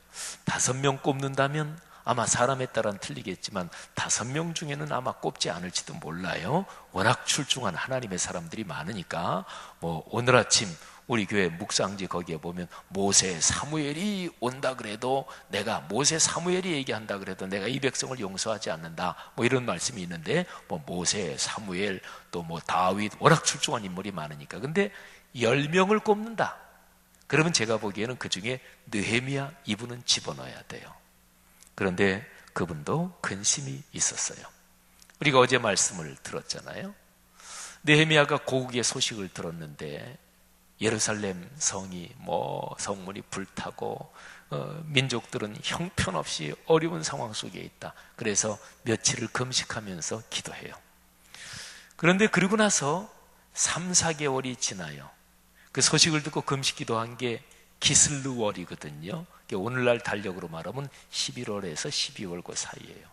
5명 꼽는다면 아마 사람에 따라는 틀리겠지만 5명 중에는 아마 꼽지 않을지도 몰라요. 워낙 출중한 하나님의 사람들이 많으니까. 오늘 아침 우리 교회 묵상지 거기에 보면 모세 사무엘이 온다 그래도 내가, 모세 사무엘이 얘기한다 그래도 내가 이 백성을 용서하지 않는다, 이런 말씀이 있는데 모세, 사무엘, 또 다윗, 워낙 출중한 인물이 많으니까. 근데 10명을 꼽는다 그러면 제가 보기에는 그 중에 느헤미야 이분은 집어넣어야 돼요. 그런데 그분도 근심이 있었어요. 우리가 어제 말씀을 들었잖아요. 느헤미야가 고국의 소식을 들었는데 예루살렘 성이 성문이 불타고 민족들은 형편없이 어려운 상황 속에 있다. 그래서 며칠을 금식하면서 기도해요. 그런데 그러고 나서 3, 4개월이 지나요. 그 소식을 듣고 금식 기도한 게 기슬루월이거든요. 오늘날 달력으로 말하면 11월에서 12월 그 사이예요.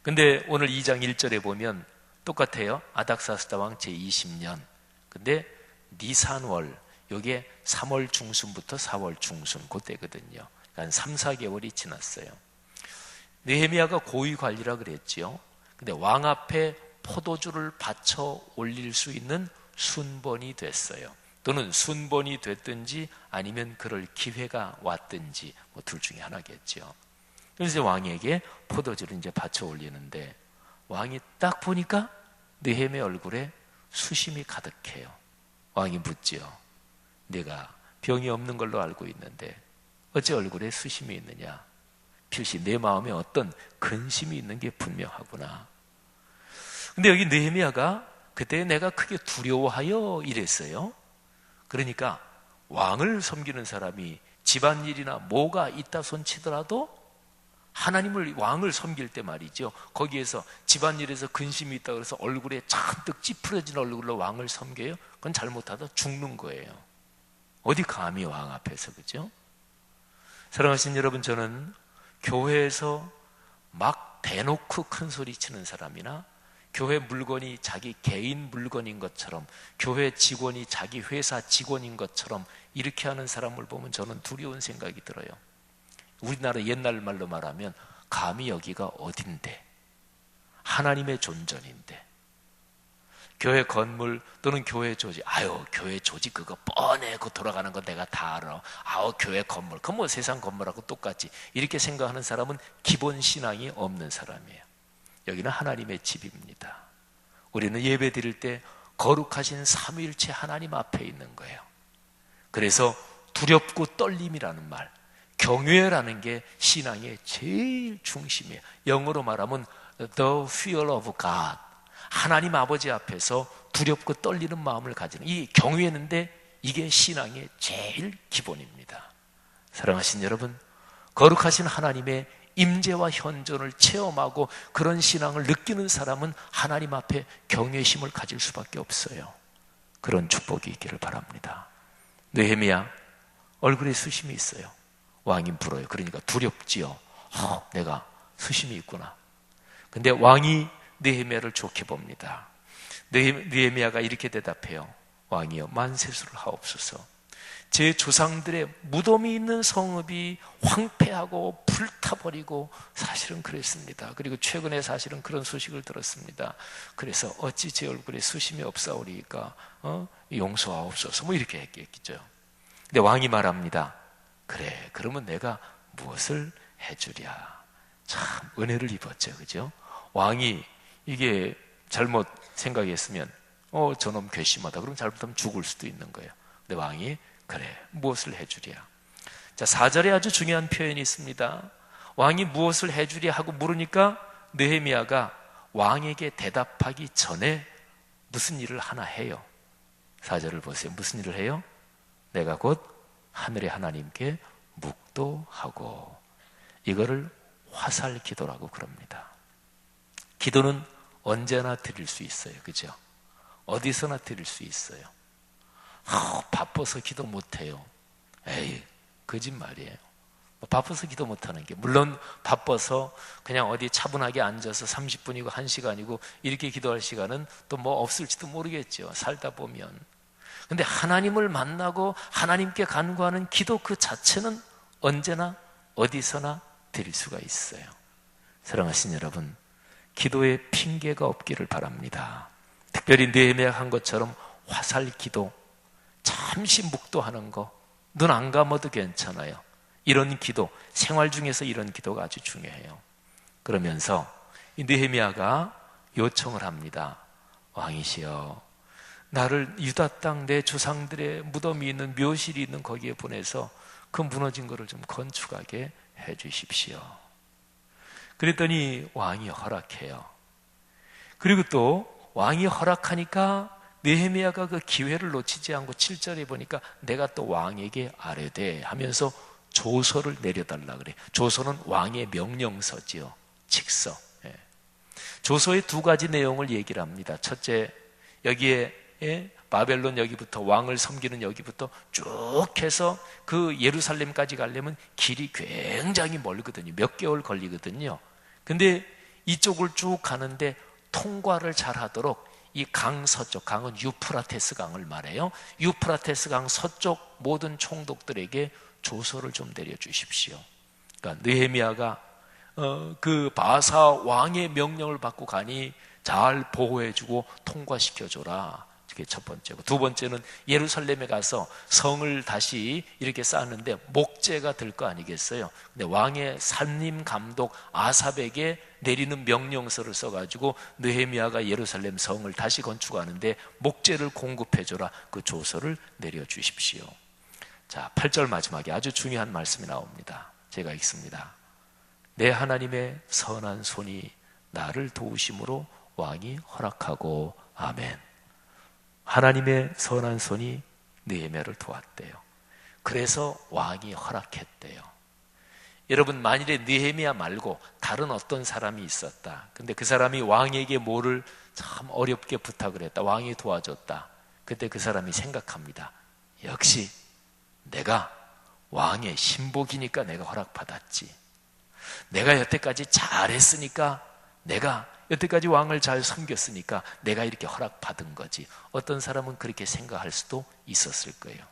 근데 오늘 2장 1절에 보면 똑같아요. 아닥사스다 왕 제20년. 근데 니산월, 요게 3월 중순부터 4월 중순 그때거든요. 한 3, 4개월이 지났어요. 느헤미야가 고위 관리라 그랬지요. 근데 왕 앞에 포도주를 바쳐 올릴 수 있는 순번이 됐어요. 또는 순번이 됐든지 아니면 그럴 기회가 왔든지 뭐 둘 중에 하나겠죠. 그래서 왕에게 포도주를 이제 바쳐 올리는데 왕이 딱 보니까 느헤미야 얼굴에 수심이 가득해요. 왕이 묻지요. 내가 병이 없는 걸로 알고 있는데 어째 얼굴에 수심이 있느냐? 필시 내 마음에 어떤 근심이 있는 게 분명하구나. 근데 여기 느헤미야가 그때 내가 크게 두려워하여 이랬어요. 그러니까 왕을 섬기는 사람이 집안일이나 뭐가 있다 손치더라도 하나님을 왕을 섬길 때 말이죠. 거기에서 집안일에서 근심이 있다 그래서 얼굴에 잔뜩 찌푸려진 얼굴로 왕을 섬겨요. 그건 잘못하다 죽는 거예요. 어디 감히 왕 앞에서, 그죠? 사랑하신 여러분, 저는 교회에서 막 대놓고 큰 소리 치는 사람이나 교회 물건이 자기 개인 물건인 것처럼 교회 직원이 자기 회사 직원인 것처럼 이렇게 하는 사람을 보면 저는 두려운 생각이 들어요. 우리나라 옛날 말로 말하면 감히 여기가 어딘데, 하나님의 존전인데, 교회 건물 또는 교회 조직, 아유 교회 조직 그거 뻔해, 그거 돌아가는 거 내가 다 알아, 아우 교회 건물 그건 뭐 세상 건물하고 똑같지, 이렇게 생각하는 사람은 기본 신앙이 없는 사람이에요. 여기는 하나님의 집입니다. 우리는 예배 드릴 때 거룩하신 삼위일체 하나님 앞에 있는 거예요. 그래서 두렵고 떨림이라는 말, 경외라는 게 신앙의 제일 중심이에요. 영어로 말하면 the fear of God, 하나님 아버지 앞에서 두렵고 떨리는 마음을 가지는 이 경외인데 이게 신앙의 제일 기본입니다. 사랑하신 여러분, 거룩하신 하나님의 임재와 현존을 체험하고 그런 신앙을 느끼는 사람은 하나님 앞에 경외심을 가질 수밖에 없어요. 그런 축복이 있기를 바랍니다. 느헤미야 얼굴에 수심이 있어요. 왕이 물어요. 그러니까 두렵지요. 내가 수심이 있구나. 근데 왕이 느헤미야를 좋게 봅니다. 느헤미야가 이렇게 대답해요. 왕이여 만세수를 하옵소서. 제 조상들의 무덤이 있는 성읍이 황폐하고 불타버리고 사실은 그랬습니다. 그리고 최근에 사실은 그런 소식을 들었습니다. 그래서 어찌 제 얼굴에 수심이 없사오리까 용서하옵소서 뭐 이렇게 했겠죠. 근데 왕이 말합니다. 그래, 그러면 내가 무엇을 해주랴. 참 은혜를 입었죠, 그죠? 왕이 이게 잘못 생각했으면 저놈 괘씸하다, 그럼 잘못하면 죽을 수도 있는 거예요. 근데 왕이 그래, 무엇을 해주랴. 자, 4절에 아주 중요한 표현이 있습니다. 왕이 무엇을 해주랴 하고 물으니까 느헤미야가 왕에게 대답하기 전에 무슨 일을 하나 해요. 4절을 보세요. 무슨 일을 해요? 내가 곧 하늘의 하나님께 묵도하고, 이거를 화살 기도라고 그럽니다. 기도는 언제나 드릴 수 있어요. 그죠? 어디서나 드릴 수 있어요. 바빠서 기도 못해요. 에이, 거짓말이에요. 바빠서 기도 못하는 게, 물론 바빠서 그냥 어디 차분하게 앉아서 30분이고 1시간이고 이렇게 기도할 시간은 또 뭐 없을지도 모르겠죠. 살다 보면. 근데 하나님을 만나고 하나님께 간구하는 기도 그 자체는 언제나 어디서나 드릴 수가 있어요. 사랑하신 여러분, 기도에 핑계가 없기를 바랍니다. 특별히 느헤미야가 한 것처럼 화살 기도, 잠시 묵도하는 거, 눈 안 감아도 괜찮아요. 이런 기도, 생활 중에서 이런 기도가 아주 중요해요. 그러면서 이 느헤미야가 요청을 합니다. 왕이시여, 나를 유다 땅 내 조상들의 무덤이 있는 묘실이 있는 거기에 보내서 그 무너진 거를 좀 건축하게 해 주십시오. 그랬더니 왕이 허락해요. 그리고 또 왕이 허락하니까 느헤미야가 그 기회를 놓치지 않고 7절에 보니까 내가 또 왕에게 아뢰되 하면서 조서를 내려달라 그래. 조서는 왕의 명령서지요. 직서. 조서의 두 가지 내용을 얘기를 합니다. 첫째, 여기에 바벨론 여기부터 왕을 섬기는 여기부터 쭉 해서 그 예루살렘까지 가려면 길이 굉장히 멀거든요. 몇 개월 걸리거든요. 근데 이쪽을 쭉 가는데 통과를 잘하도록 이 강 서쪽, 강은 유프라테스 강을 말해요. 유프라테스 강 서쪽 모든 총독들에게 조서를 좀 내려주십시오. 그러니까 느헤미야가 그 바사 왕의 명령을 받고 가니 잘 보호해주고 통과시켜줘라. 그게 첫 번째고, 두 번째는 예루살렘에 가서 성을 다시 이렇게 쌓는데 목재가 될 거 아니겠어요. 근데 왕의 산림 감독 아삽에게 내리는 명령서를 써가지고 느헤미야가 예루살렘 성을 다시 건축하는데 목재를 공급해줘라. 그 조서를 내려주십시오. 자, 8절 마지막에 아주 중요한 말씀이 나옵니다. 제가 읽습니다. 내 하나님의 선한 손이 나를 도우심으로 왕이 허락하고. 아멘. 하나님의 선한 손이 느헤미야를 도왔대요. 그래서 왕이 허락했대요. 여러분, 만일에 느헤미야 말고 다른 어떤 사람이 있었다. 근데 그 사람이 왕에게 뭐를 참 어렵게 부탁을 했다. 왕이 도와줬다. 그때 그 사람이 생각합니다. 역시 내가 왕의 신복이니까 내가 허락받았지. 내가 여태까지 잘했으니까, 내가 여태까지 왕을 잘 섬겼으니까 내가 이렇게 허락받은 거지. 어떤 사람은 그렇게 생각할 수도 있었을 거예요.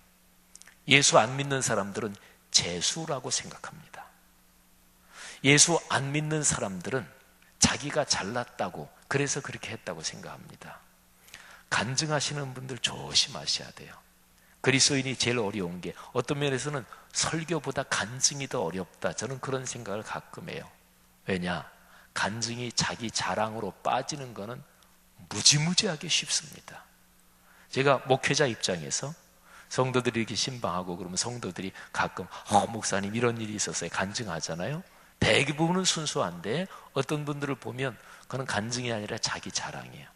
예수 안 믿는 사람들은 재수라고 생각합니다. 예수 안 믿는 사람들은 자기가 잘났다고, 그래서 그렇게 했다고 생각합니다. 간증하시는 분들 조심하셔야 돼요. 그리스도인이 제일 어려운 게 어떤 면에서는 설교보다 간증이 더 어렵다. 저는 그런 생각을 가끔 해요. 왜냐? 간증이 자기 자랑으로 빠지는 거는 무지무지하게 쉽습니다. 제가 목회자 입장에서 성도들이 이렇게 신방하고 그러면 성도들이 가끔 목사님 이런 일이 있었어요 간증하잖아요. 대부분은 순수한데 어떤 분들을 보면 그건 간증이 아니라 자기 자랑이에요.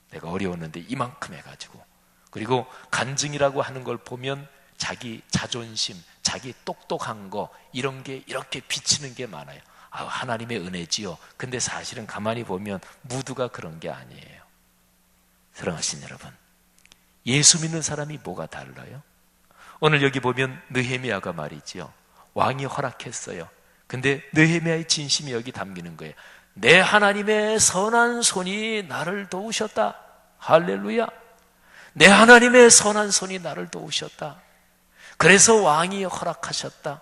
내가 어려웠는데 이만큼 해가지고. 그리고 간증이라고 하는 걸 보면 자기 자존심, 자기 똑똑한 거 이런 게 이렇게 비치는 게 많아요. 하나님의 은혜지요. 근데 사실은 가만히 보면 모두가 그런 게 아니에요. 사랑하신 여러분, 예수 믿는 사람이 뭐가 달라요? 오늘 여기 보면 느헤미야가 말이지요. 왕이 허락했어요. 근데 느헤미야의 진심이 여기 담기는 거예요. 내 하나님의 선한 손이 나를 도우셨다. 할렐루야. 내 하나님의 선한 손이 나를 도우셨다. 그래서 왕이 허락하셨다.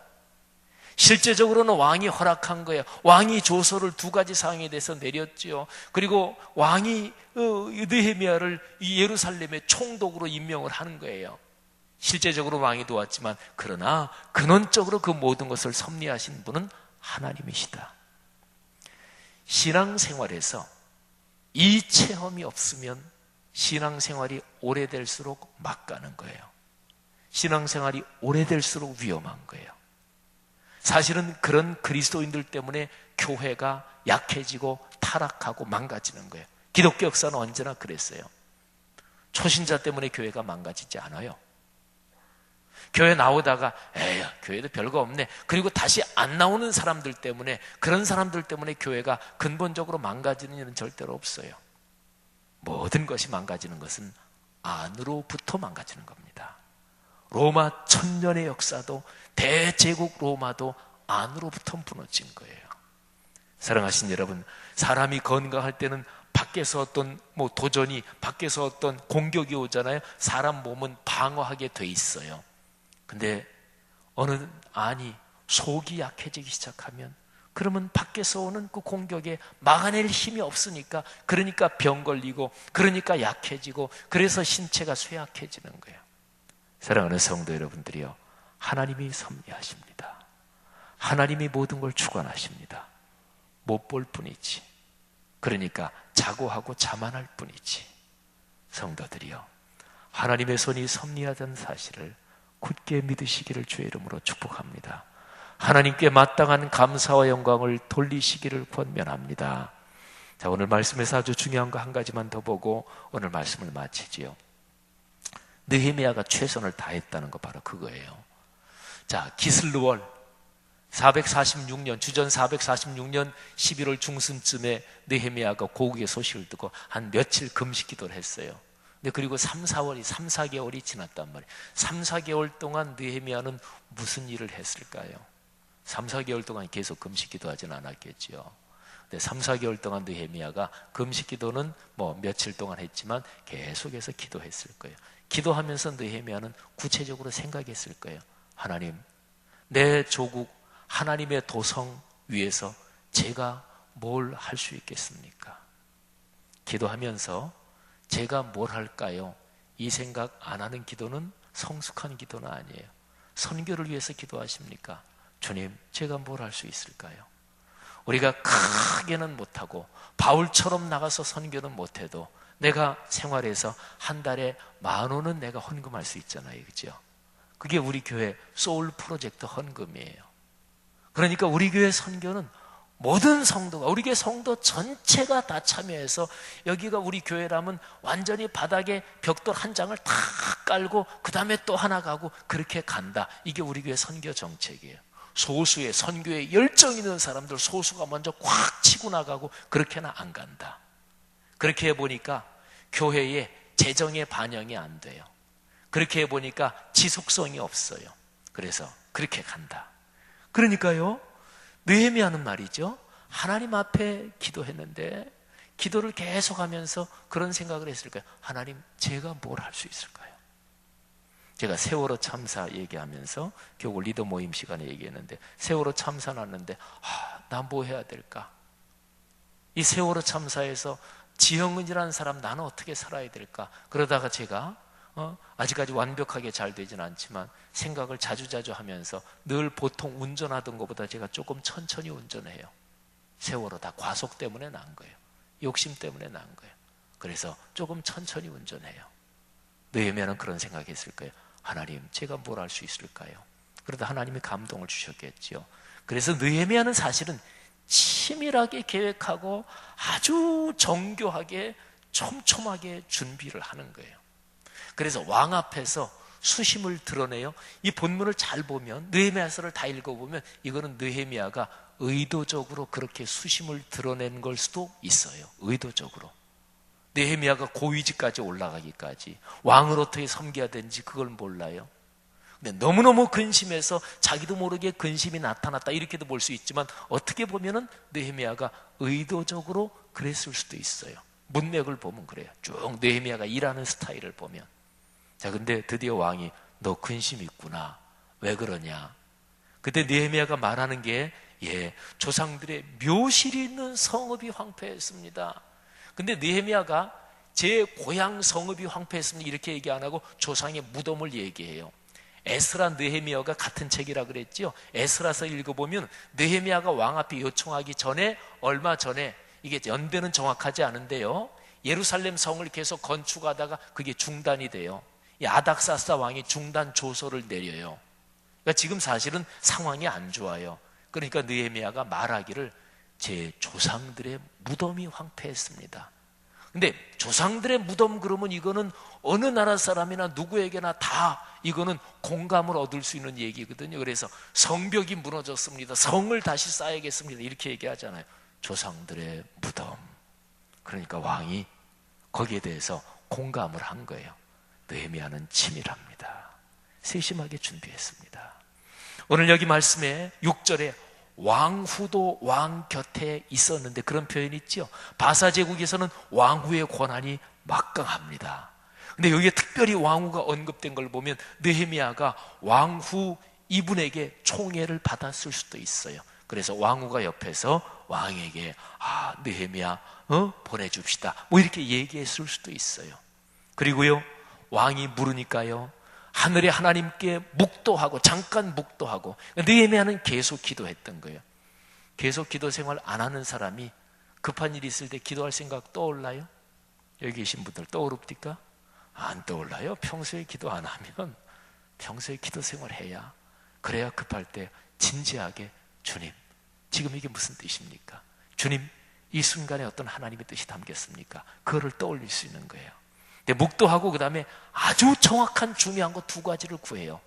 실제적으로는 왕이 허락한 거예요. 왕이 조서를 두 가지 사항에 대해서 내렸지요. 그리고 왕이 느헤미야를 예루살렘의 총독으로 임명을 하는 거예요. 실제적으로 왕이 도왔지만 그러나 근원적으로 그 모든 것을 섭리하신 분은 하나님이시다. 신앙생활에서 이 체험이 없으면 신앙생활이 오래될수록 막 가는 거예요. 신앙생활이 오래될수록 위험한 거예요. 사실은 그런 그리스도인들 때문에 교회가 약해지고 타락하고 망가지는 거예요. 기독교 역사는 언제나 그랬어요. 초신자 때문에 교회가 망가지지 않아요. 교회 나오다가 에휴 교회도 별거 없네. 그리고 다시 안 나오는 사람들 때문에, 그런 사람들 때문에 교회가 근본적으로 망가지는 일은 절대로 없어요. 모든 것이 망가지는 것은 안으로부터 망가지는 겁니다. 로마 1000년의 역사도 대제국 로마도 안으로부터 무너진 거예요. 사랑하신 여러분, 사람이 건강할 때는 밖에서 어떤 도전이, 밖에서 어떤 공격이 오잖아요. 사람 몸은 방어하게 돼 있어요. 근데 속이 약해지기 시작하면, 그러면 밖에서 오는 그 공격에 막아낼 힘이 없으니까, 그러니까 병 걸리고, 그러니까 약해지고, 그래서 신체가 쇠약해지는 거예요. 사랑하는 성도 여러분들이요, 하나님이 섭리하십니다. 하나님이 모든 걸 주관하십니다. 못 볼 뿐이지. 그러니까 자고하고 자만할 뿐이지. 성도들이요, 하나님의 손이 섭리하다는 사실을 굳게 믿으시기를 주의 이름으로 축복합니다. 하나님께 마땅한 감사와 영광을 돌리시기를 권면합니다. 자, 오늘 말씀에서 아주 중요한 거 한 가지만 더 보고 오늘 말씀을 마치지요. 느헤미야가 최선을 다했다는 거 바로 그거예요. 자, 기슬루월 446년, 주전 446년 11월 중순쯤에 느헤미야가 고국의 소식을 듣고 한 며칠 금식 기도를 했어요. 근데 그리고 3, 4개월이 지났단 말이에요. 3, 4개월 동안 느헤미야는 무슨 일을 했을까요? 3, 4개월 동안 계속 금식 기도하진 않았겠죠. 근데 3, 4개월 동안 느헤미야가 금식 기도는 뭐 며칠 동안 했지만 계속해서 기도했을 거예요. 기도하면서 느헤미야는 구체적으로 생각했을 거예요. 하나님, 내 조국 하나님의 도성 위에서 제가 뭘 할 수 있겠습니까? 기도하면서 제가 뭘 할까요? 이 생각 안 하는 기도는 성숙한 기도는 아니에요. 선교를 위해서 기도하십니까? 주님, 제가 뭘 할 수 있을까요? 우리가 크게는 못하고 바울처럼 나가서 선교는 못해도 내가 생활에서 한 달에 10,000원은 내가 헌금할 수 있잖아요. 그죠? 그게 우리 교회 소울 프로젝트 헌금이에요. 그러니까 우리 교회 선교는 모든 성도가, 우리 교회 성도 전체가 다 참여해서, 여기가 우리 교회라면 완전히 바닥에 벽돌 한 장을 다 깔고 그 다음에 또 하나 가고 그렇게 간다. 이게 우리 교회 선교 정책이에요. 소수의 선교에 열정 있는 사람들 소수가 먼저 꽉 치고 나가고 그렇게는 안 간다. 그렇게 해보니까 교회에 재정에 반영이 안 돼요. 그렇게 해보니까 지속성이 없어요. 그래서 그렇게 간다. 그러니까요, 느헤미야는 말이죠, 하나님 앞에 기도했는데 기도를 계속하면서 그런 생각을 했을 거예요. 하나님, 제가 뭘 할 수 있을까요? 제가 세월호 참사 얘기하면서 교구 리더 모임 시간에 얘기했는데, 세월호 참사 났는데 나 뭐 해야 될까? 이 세월호 참사에서 지형은이라는 사람 나는 어떻게 살아야 될까? 그러다가 제가 아직까지 완벽하게 잘 되진 않지만 생각을 자주자주 하면서 늘 보통 운전하던 것보다 제가 조금 천천히 운전해요. 세월호 다 과속 때문에 난 거예요. 욕심 때문에 난 거예요. 그래서 조금 천천히 운전해요. 느헤미야는 그런 생각했을 거예요. 하나님, 제가 뭘 할 수 있을까요? 그러다 하나님이 감동을 주셨겠죠. 그래서 느헤미야는 사실은 치밀하게 계획하고 아주 정교하게 촘촘하게 준비를 하는 거예요. 그래서 왕 앞에서 수심을 드러내요. 이 본문을 잘 보면, 느헤미야서를 다 읽어보면 이거는 느헤미야가 의도적으로 그렇게 수심을 드러낸 걸 수도 있어요. 의도적으로. 느헤미야가 고위직까지 올라가기까지, 왕을 어떻게 섬겨야 되는지 그걸 몰라요. 근데 너무너무 근심해서 자기도 모르게 근심이 나타났다, 이렇게도 볼 수 있지만 어떻게 보면은 느헤미야가 의도적으로 그랬을 수도 있어요. 문맥을 보면 그래요. 쭉 느헤미야가 일하는 스타일을 보면. 자, 근데 드디어 왕이 너 근심 있구나. 왜 그러냐? 그때 느헤미야가 말하는 게, 조상들의 묘실이 있는 성읍이 황폐했습니다. 근데 느헤미야가 제 고향 성읍이 황폐했습니다 이렇게 얘기 안 하고 조상의 무덤을 얘기해요. 에스라 느헤미야가 같은 책이라 그랬죠. 에스라서 읽어보면 느헤미야가 왕 앞에 요청하기 전에, 얼마 전에, 이게 연대는 정확하지 않은데요, 예루살렘 성을 계속 건축하다가 그게 중단이 돼요. 이 아닥사스다 왕이 중단 조서를 내려요. 그러니까 지금 사실은 상황이 안 좋아요. 그러니까 느헤미야가 말하기를 제 조상들의 무덤이 황폐했습니다. 근데 조상들의 무덤 그러면 이거는 어느 나라 사람이나 누구에게나 다 이거는 공감을 얻을 수 있는 얘기거든요. 그래서 성벽이 무너졌습니다. 성을 다시 쌓아야겠습니다. 이렇게 얘기하잖아요. 조상들의 무덤. 그러니까 왕이 거기에 대해서 공감을 한 거예요. 느헤미야는 치밀합니다. 세심하게 준비했습니다. 오늘 여기 말씀에 6절에 왕후도 왕 곁에 있었는데 그런 표현이 있죠. 바사 제국에서는 왕후의 권한이 막강합니다. 근데 여기에 특별히 왕후가 언급된 걸 보면 느헤미야가 왕후 이분에게 총애를 받았을 수도 있어요. 그래서 왕후가 옆에서 왕에게 느헤미야 보내줍시다 뭐 이렇게 얘기했을 수도 있어요. 그리고요, 왕이 물으니까요, 하늘의 하나님께 묵도하고, 잠깐 묵도하고, 느헤미야는 계속 기도했던 거예요. 계속 기도 생활 안 하는 사람이 급한 일이 있을 때 기도할 생각 떠올라요? 여기 계신 분들 떠오릅니까? 안 떠올라요. 평소에 기도 안 하면, 평소에 기도 생활 해야, 그래야 급할 때 진지하게, 주님, 지금 이게 무슨 뜻입니까? 주님, 이 순간에 어떤 하나님의 뜻이 담겼습니까? 그거를 떠올릴 수 있는 거예요. 근데 묵도하고 그 다음에 아주 정확한 중요한 거 2가지를 구해요.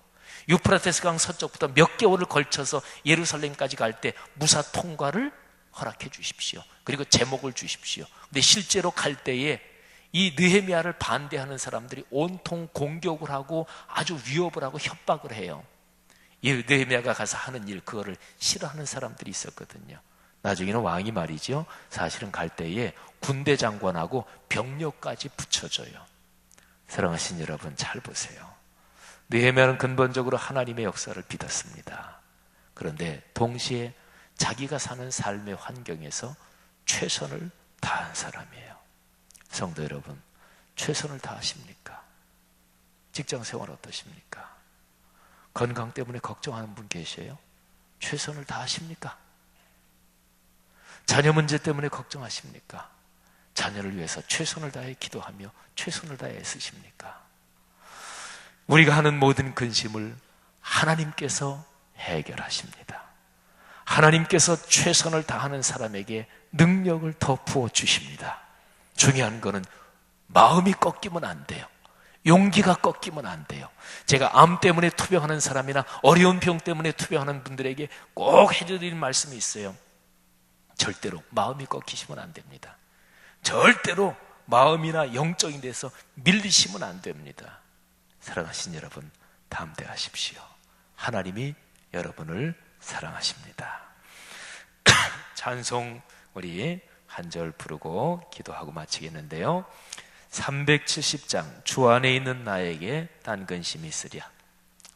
유프라테스 강 서쪽부터 몇 개월을 걸쳐서 예루살렘까지 갈 때 무사 통과를 허락해 주십시오. 그리고 제목을 주십시오. 근데 실제로 갈 때에 이 느헤미야를 반대하는 사람들이 온통 공격을 하고 아주 위협을 하고 협박을 해요. 이 느헤미야가 가서 하는 일, 그거를 싫어하는 사람들이 있었거든요. 나중에는 왕이 말이죠, 사실은 갈 때에 군대 장관하고 병력까지 붙여줘요. 사랑하신 여러분, 잘 보세요. 느헤미야는 근본적으로 하나님의 역사를 믿었습니다. 그런데 동시에 자기가 사는 삶의 환경에서 최선을 다한 사람이에요. 성도 여러분, 최선을 다하십니까? 직장 생활 어떠십니까? 건강 때문에 걱정하는 분 계세요? 최선을 다하십니까? 자녀 문제 때문에 걱정하십니까? 자녀를 위해서 최선을 다해 기도하며 최선을 다해 애쓰십니까? 우리가 하는 모든 근심을 하나님께서 해결하십니다. 하나님께서 최선을 다하는 사람에게 능력을 더 부어주십니다. 중요한 거는 마음이 꺾이면 안 돼요. 용기가 꺾이면 안 돼요. 제가 암 때문에 투병하는 사람이나 어려운 병 때문에 투병하는 분들에게 꼭 해드리는 말씀이 있어요. 절대로 마음이 꺾이시면 안 됩니다. 절대로 마음이나 영적인 데서 밀리시면 안 됩니다. 사랑하신 여러분, 담대하십시오. 하나님이 여러분을 사랑하십니다. 찬송 우리 한 절 부르고 기도하고 마치겠는데요. 370장 주 안에 있는 나에게 단 근심이 있으랴.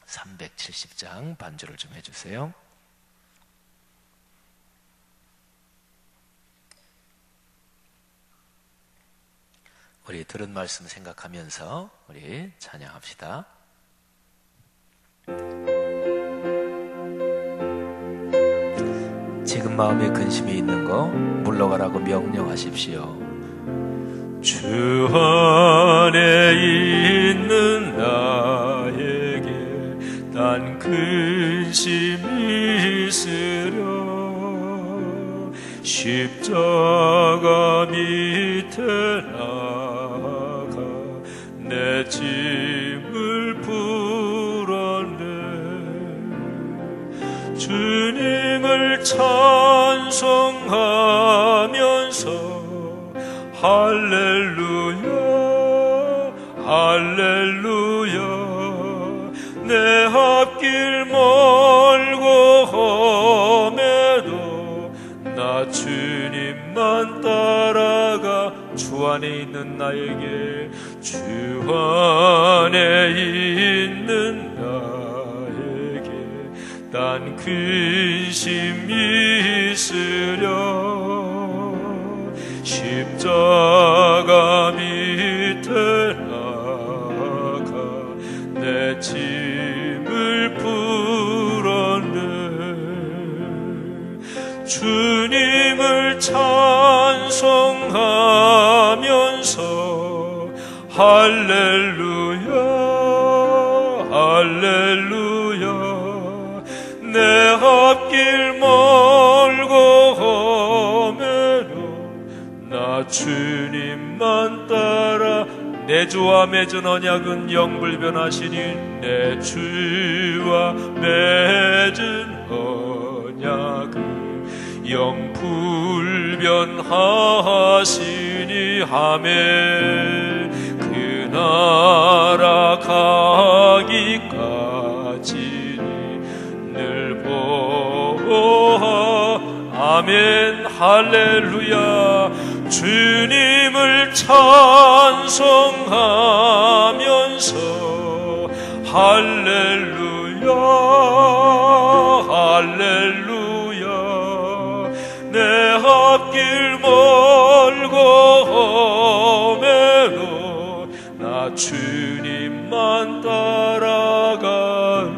370장 반주를 좀 해주세요. 우리 들은 말씀 생각하면서 우리 찬양합시다. 지금 마음에 근심이 있는 거 물러가라고 명령하십시오. 주 안에 있는 나에게 단 근심이 있으려 십자가 밑에 나가 내 짐을 풀었네. 주님을 찬송하면서 할렐루야 할렐루야 내 앞길 멀고 험해도 나 주님만 따라가. 주 안에 있는 나에게 주 안에 있는 나에게 단 근심이 있으려 십자가 밑에 나가 내 짐을 풀었네. 주님을 찬송하면서 할렐루야 할렐루야 내 앞길 멀고 험해도 나 주님만 따라. 내 주와 맺은 언약은 영불변하시니 내 주와 맺은 언약은 영불변하시니. 아멘. 그 나라 가기까지는 늘 보아. 아멘. 할렐루야. 주님을 찬송하면서 할렐루야 할렐루야 내 앞길 멀고 험해도 나 주님만 따라가리.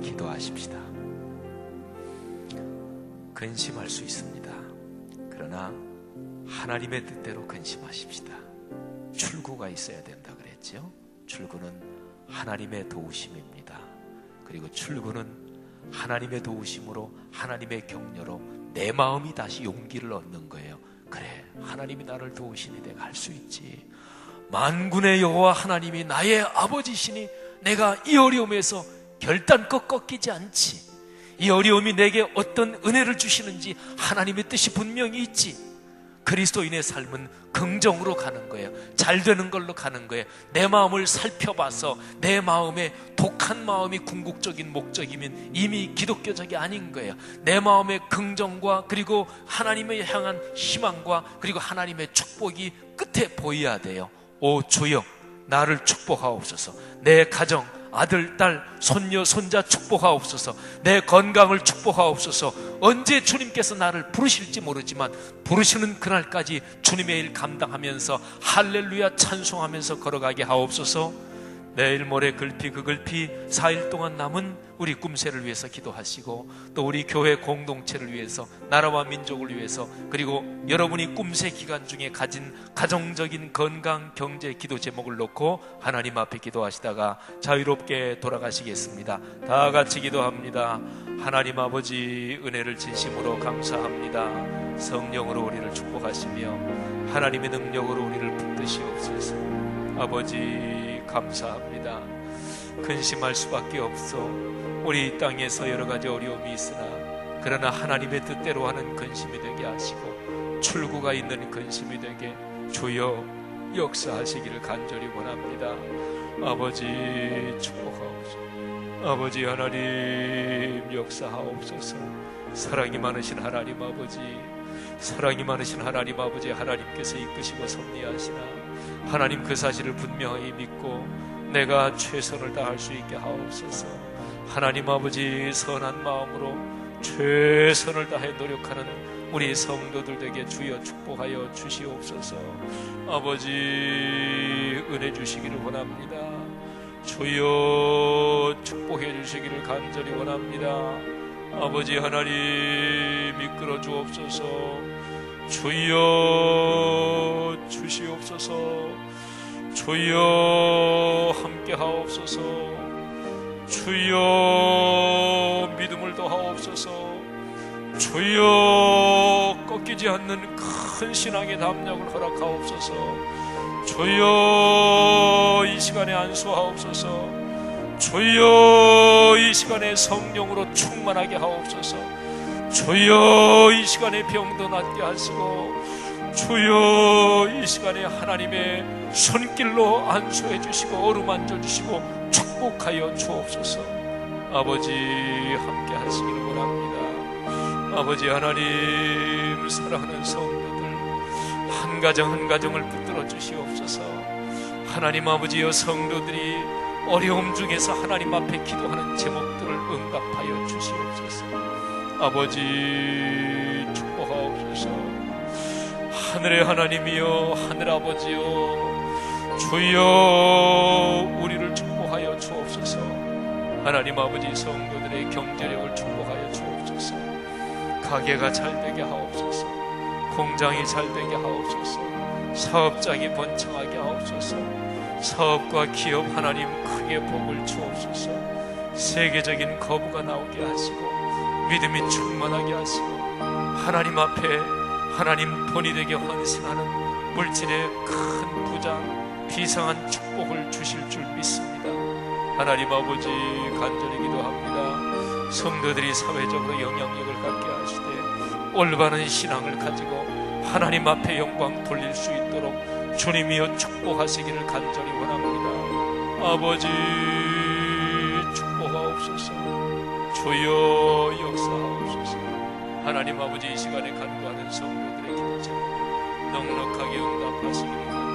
기도하십시다. 근심할 수 있습니다. 그러나 하나님의 뜻대로 근심하십시다. 출구가 있어야 된다 그랬죠. 출구는 하나님의 도우심입니다. 그리고 출구는 하나님의 도우심으로, 하나님의 격려로 내 마음이 다시 용기를 얻는 거예요. 그래, 하나님이 나를 도우시니 내가 할 수 있지. 만군의 여호와 하나님이 나의 아버지시니 내가 이 어려움에서 결단코 꺾이지 않지. 이 어려움이 내게 어떤 은혜를 주시는지 하나님의 뜻이 분명히 있지. 그리스도인의 삶은 긍정으로 가는 거예요. 잘 되는 걸로 가는 거예요. 내 마음을 살펴봐서 내 마음에 독한 마음이 궁극적인 목적이면 이미 기독교적이 아닌 거예요. 내 마음의 긍정과 그리고 하나님을 향한 희망과 그리고 하나님의 축복이 끝에 보여야 돼요. 오 주여, 나를 축복하옵소서. 내 가정, 아들, 딸, 손녀, 손자 축복하옵소서. 내 건강을 축복하옵소서. 언제 주님께서 나를 부르실지 모르지만 부르시는 그날까지 주님의 일 감당하면서 할렐루야 찬송하면서 걸어가게 하옵소서. 내일 모레 글피 그 글피 4일 동안 남은 우리 꿈새를 위해서 기도하시고 또 우리 교회 공동체를 위해서 나라와 민족을 위해서 그리고 여러분이 꿈새 기간 중에 가진 가정적인 건강 경제 기도 제목을 놓고 하나님 앞에 기도하시다가 자유롭게 돌아가시겠습니다. 다 같이 기도합니다. 하나님 아버지, 은혜를 진심으로 감사합니다. 성령으로 우리를 축복하시며 하나님의 능력으로 우리를 붙드시옵소서. 아버지 감사합니다. 근심할 수밖에 없어. 우리 이 땅에서 여러 가지 어려움이 있으나 그러나 하나님의 뜻대로 하는 근심이 되게 하시고 출구가 있는 근심이 되게 주여 역사하시기를 간절히 원합니다. 아버지 축복하옵소서. 아버지 하나님 역사하옵소서. 사랑이 많으신 하나님 아버지, 사랑이 많으신 하나님 아버지, 하나님께서 이끄시고 섭리하시나 하나님 그 사실을 분명히 믿고 내가 최선을 다할 수 있게 하옵소서. 하나님 아버지 선한 마음으로 최선을 다해 노력하는 우리 성도들에게 주여 축복하여 주시옵소서. 아버지 은혜 주시기를 원합니다. 주여 축복해 주시기를 간절히 원합니다. 아버지 하나님 이끌어 주옵소서. 주여 주시옵소서. 주여 함께 하옵소서. 주여 믿음을 더하옵소서. 주여 꺾이지 않는 큰 신앙의 담력을 허락하옵소서. 주여 이 시간에 안수하옵소서. 주여 이 시간에 성령으로 충만하게 하옵소서. 주여 이 시간에 병도 낫게 하시고 주여 이 시간에 하나님의 손길로 안수해 주시고 어루만져 주시고 축복하여 주옵소서. 아버지 함께 하시기를 원합니다. 아버지 하나님 사랑하는 성도들 한 가정 한 가정을 붙들어 주시옵소서. 하나님 아버지여 성도들이 어려움 중에서 하나님 앞에 기도하는 제목들을 응답하여 주시옵소서. 아버지 축복하옵소서. 하늘의 하나님이여 하늘 아버지여 주여 우리를 축복하여 주옵소서. 하나님 아버지 성도들의 경제력을 축복하여 주옵소서. 가게가 잘되게 하옵소서. 공장이 잘되게 하옵소서. 사업장이 번창하게 하옵소서. 사업과 기업 하나님 크게 복을 주옵소서. 세계적인 거부가 나오게 하시고 믿음이 충만하게 하시고 하나님 앞에 하나님 돈이 되게 헌신하는 물질의 큰 부자 비상한 축복을 주실 줄 믿습니다. 하나님 아버지 간절히 기도합니다. 성도들이 사회적으로 영향력을 갖게 하시되 올바른 신앙을 가지고 하나님 앞에 영광 돌릴 수 있도록 주님이여 축복하시기를 간절히 원합니다. 아버지 축복하옵소서. 주여 역사하옵소서. 하나님 아버지 이 시간에 간구하는 성도들의 기도 제목 넉넉하게 응답하시기를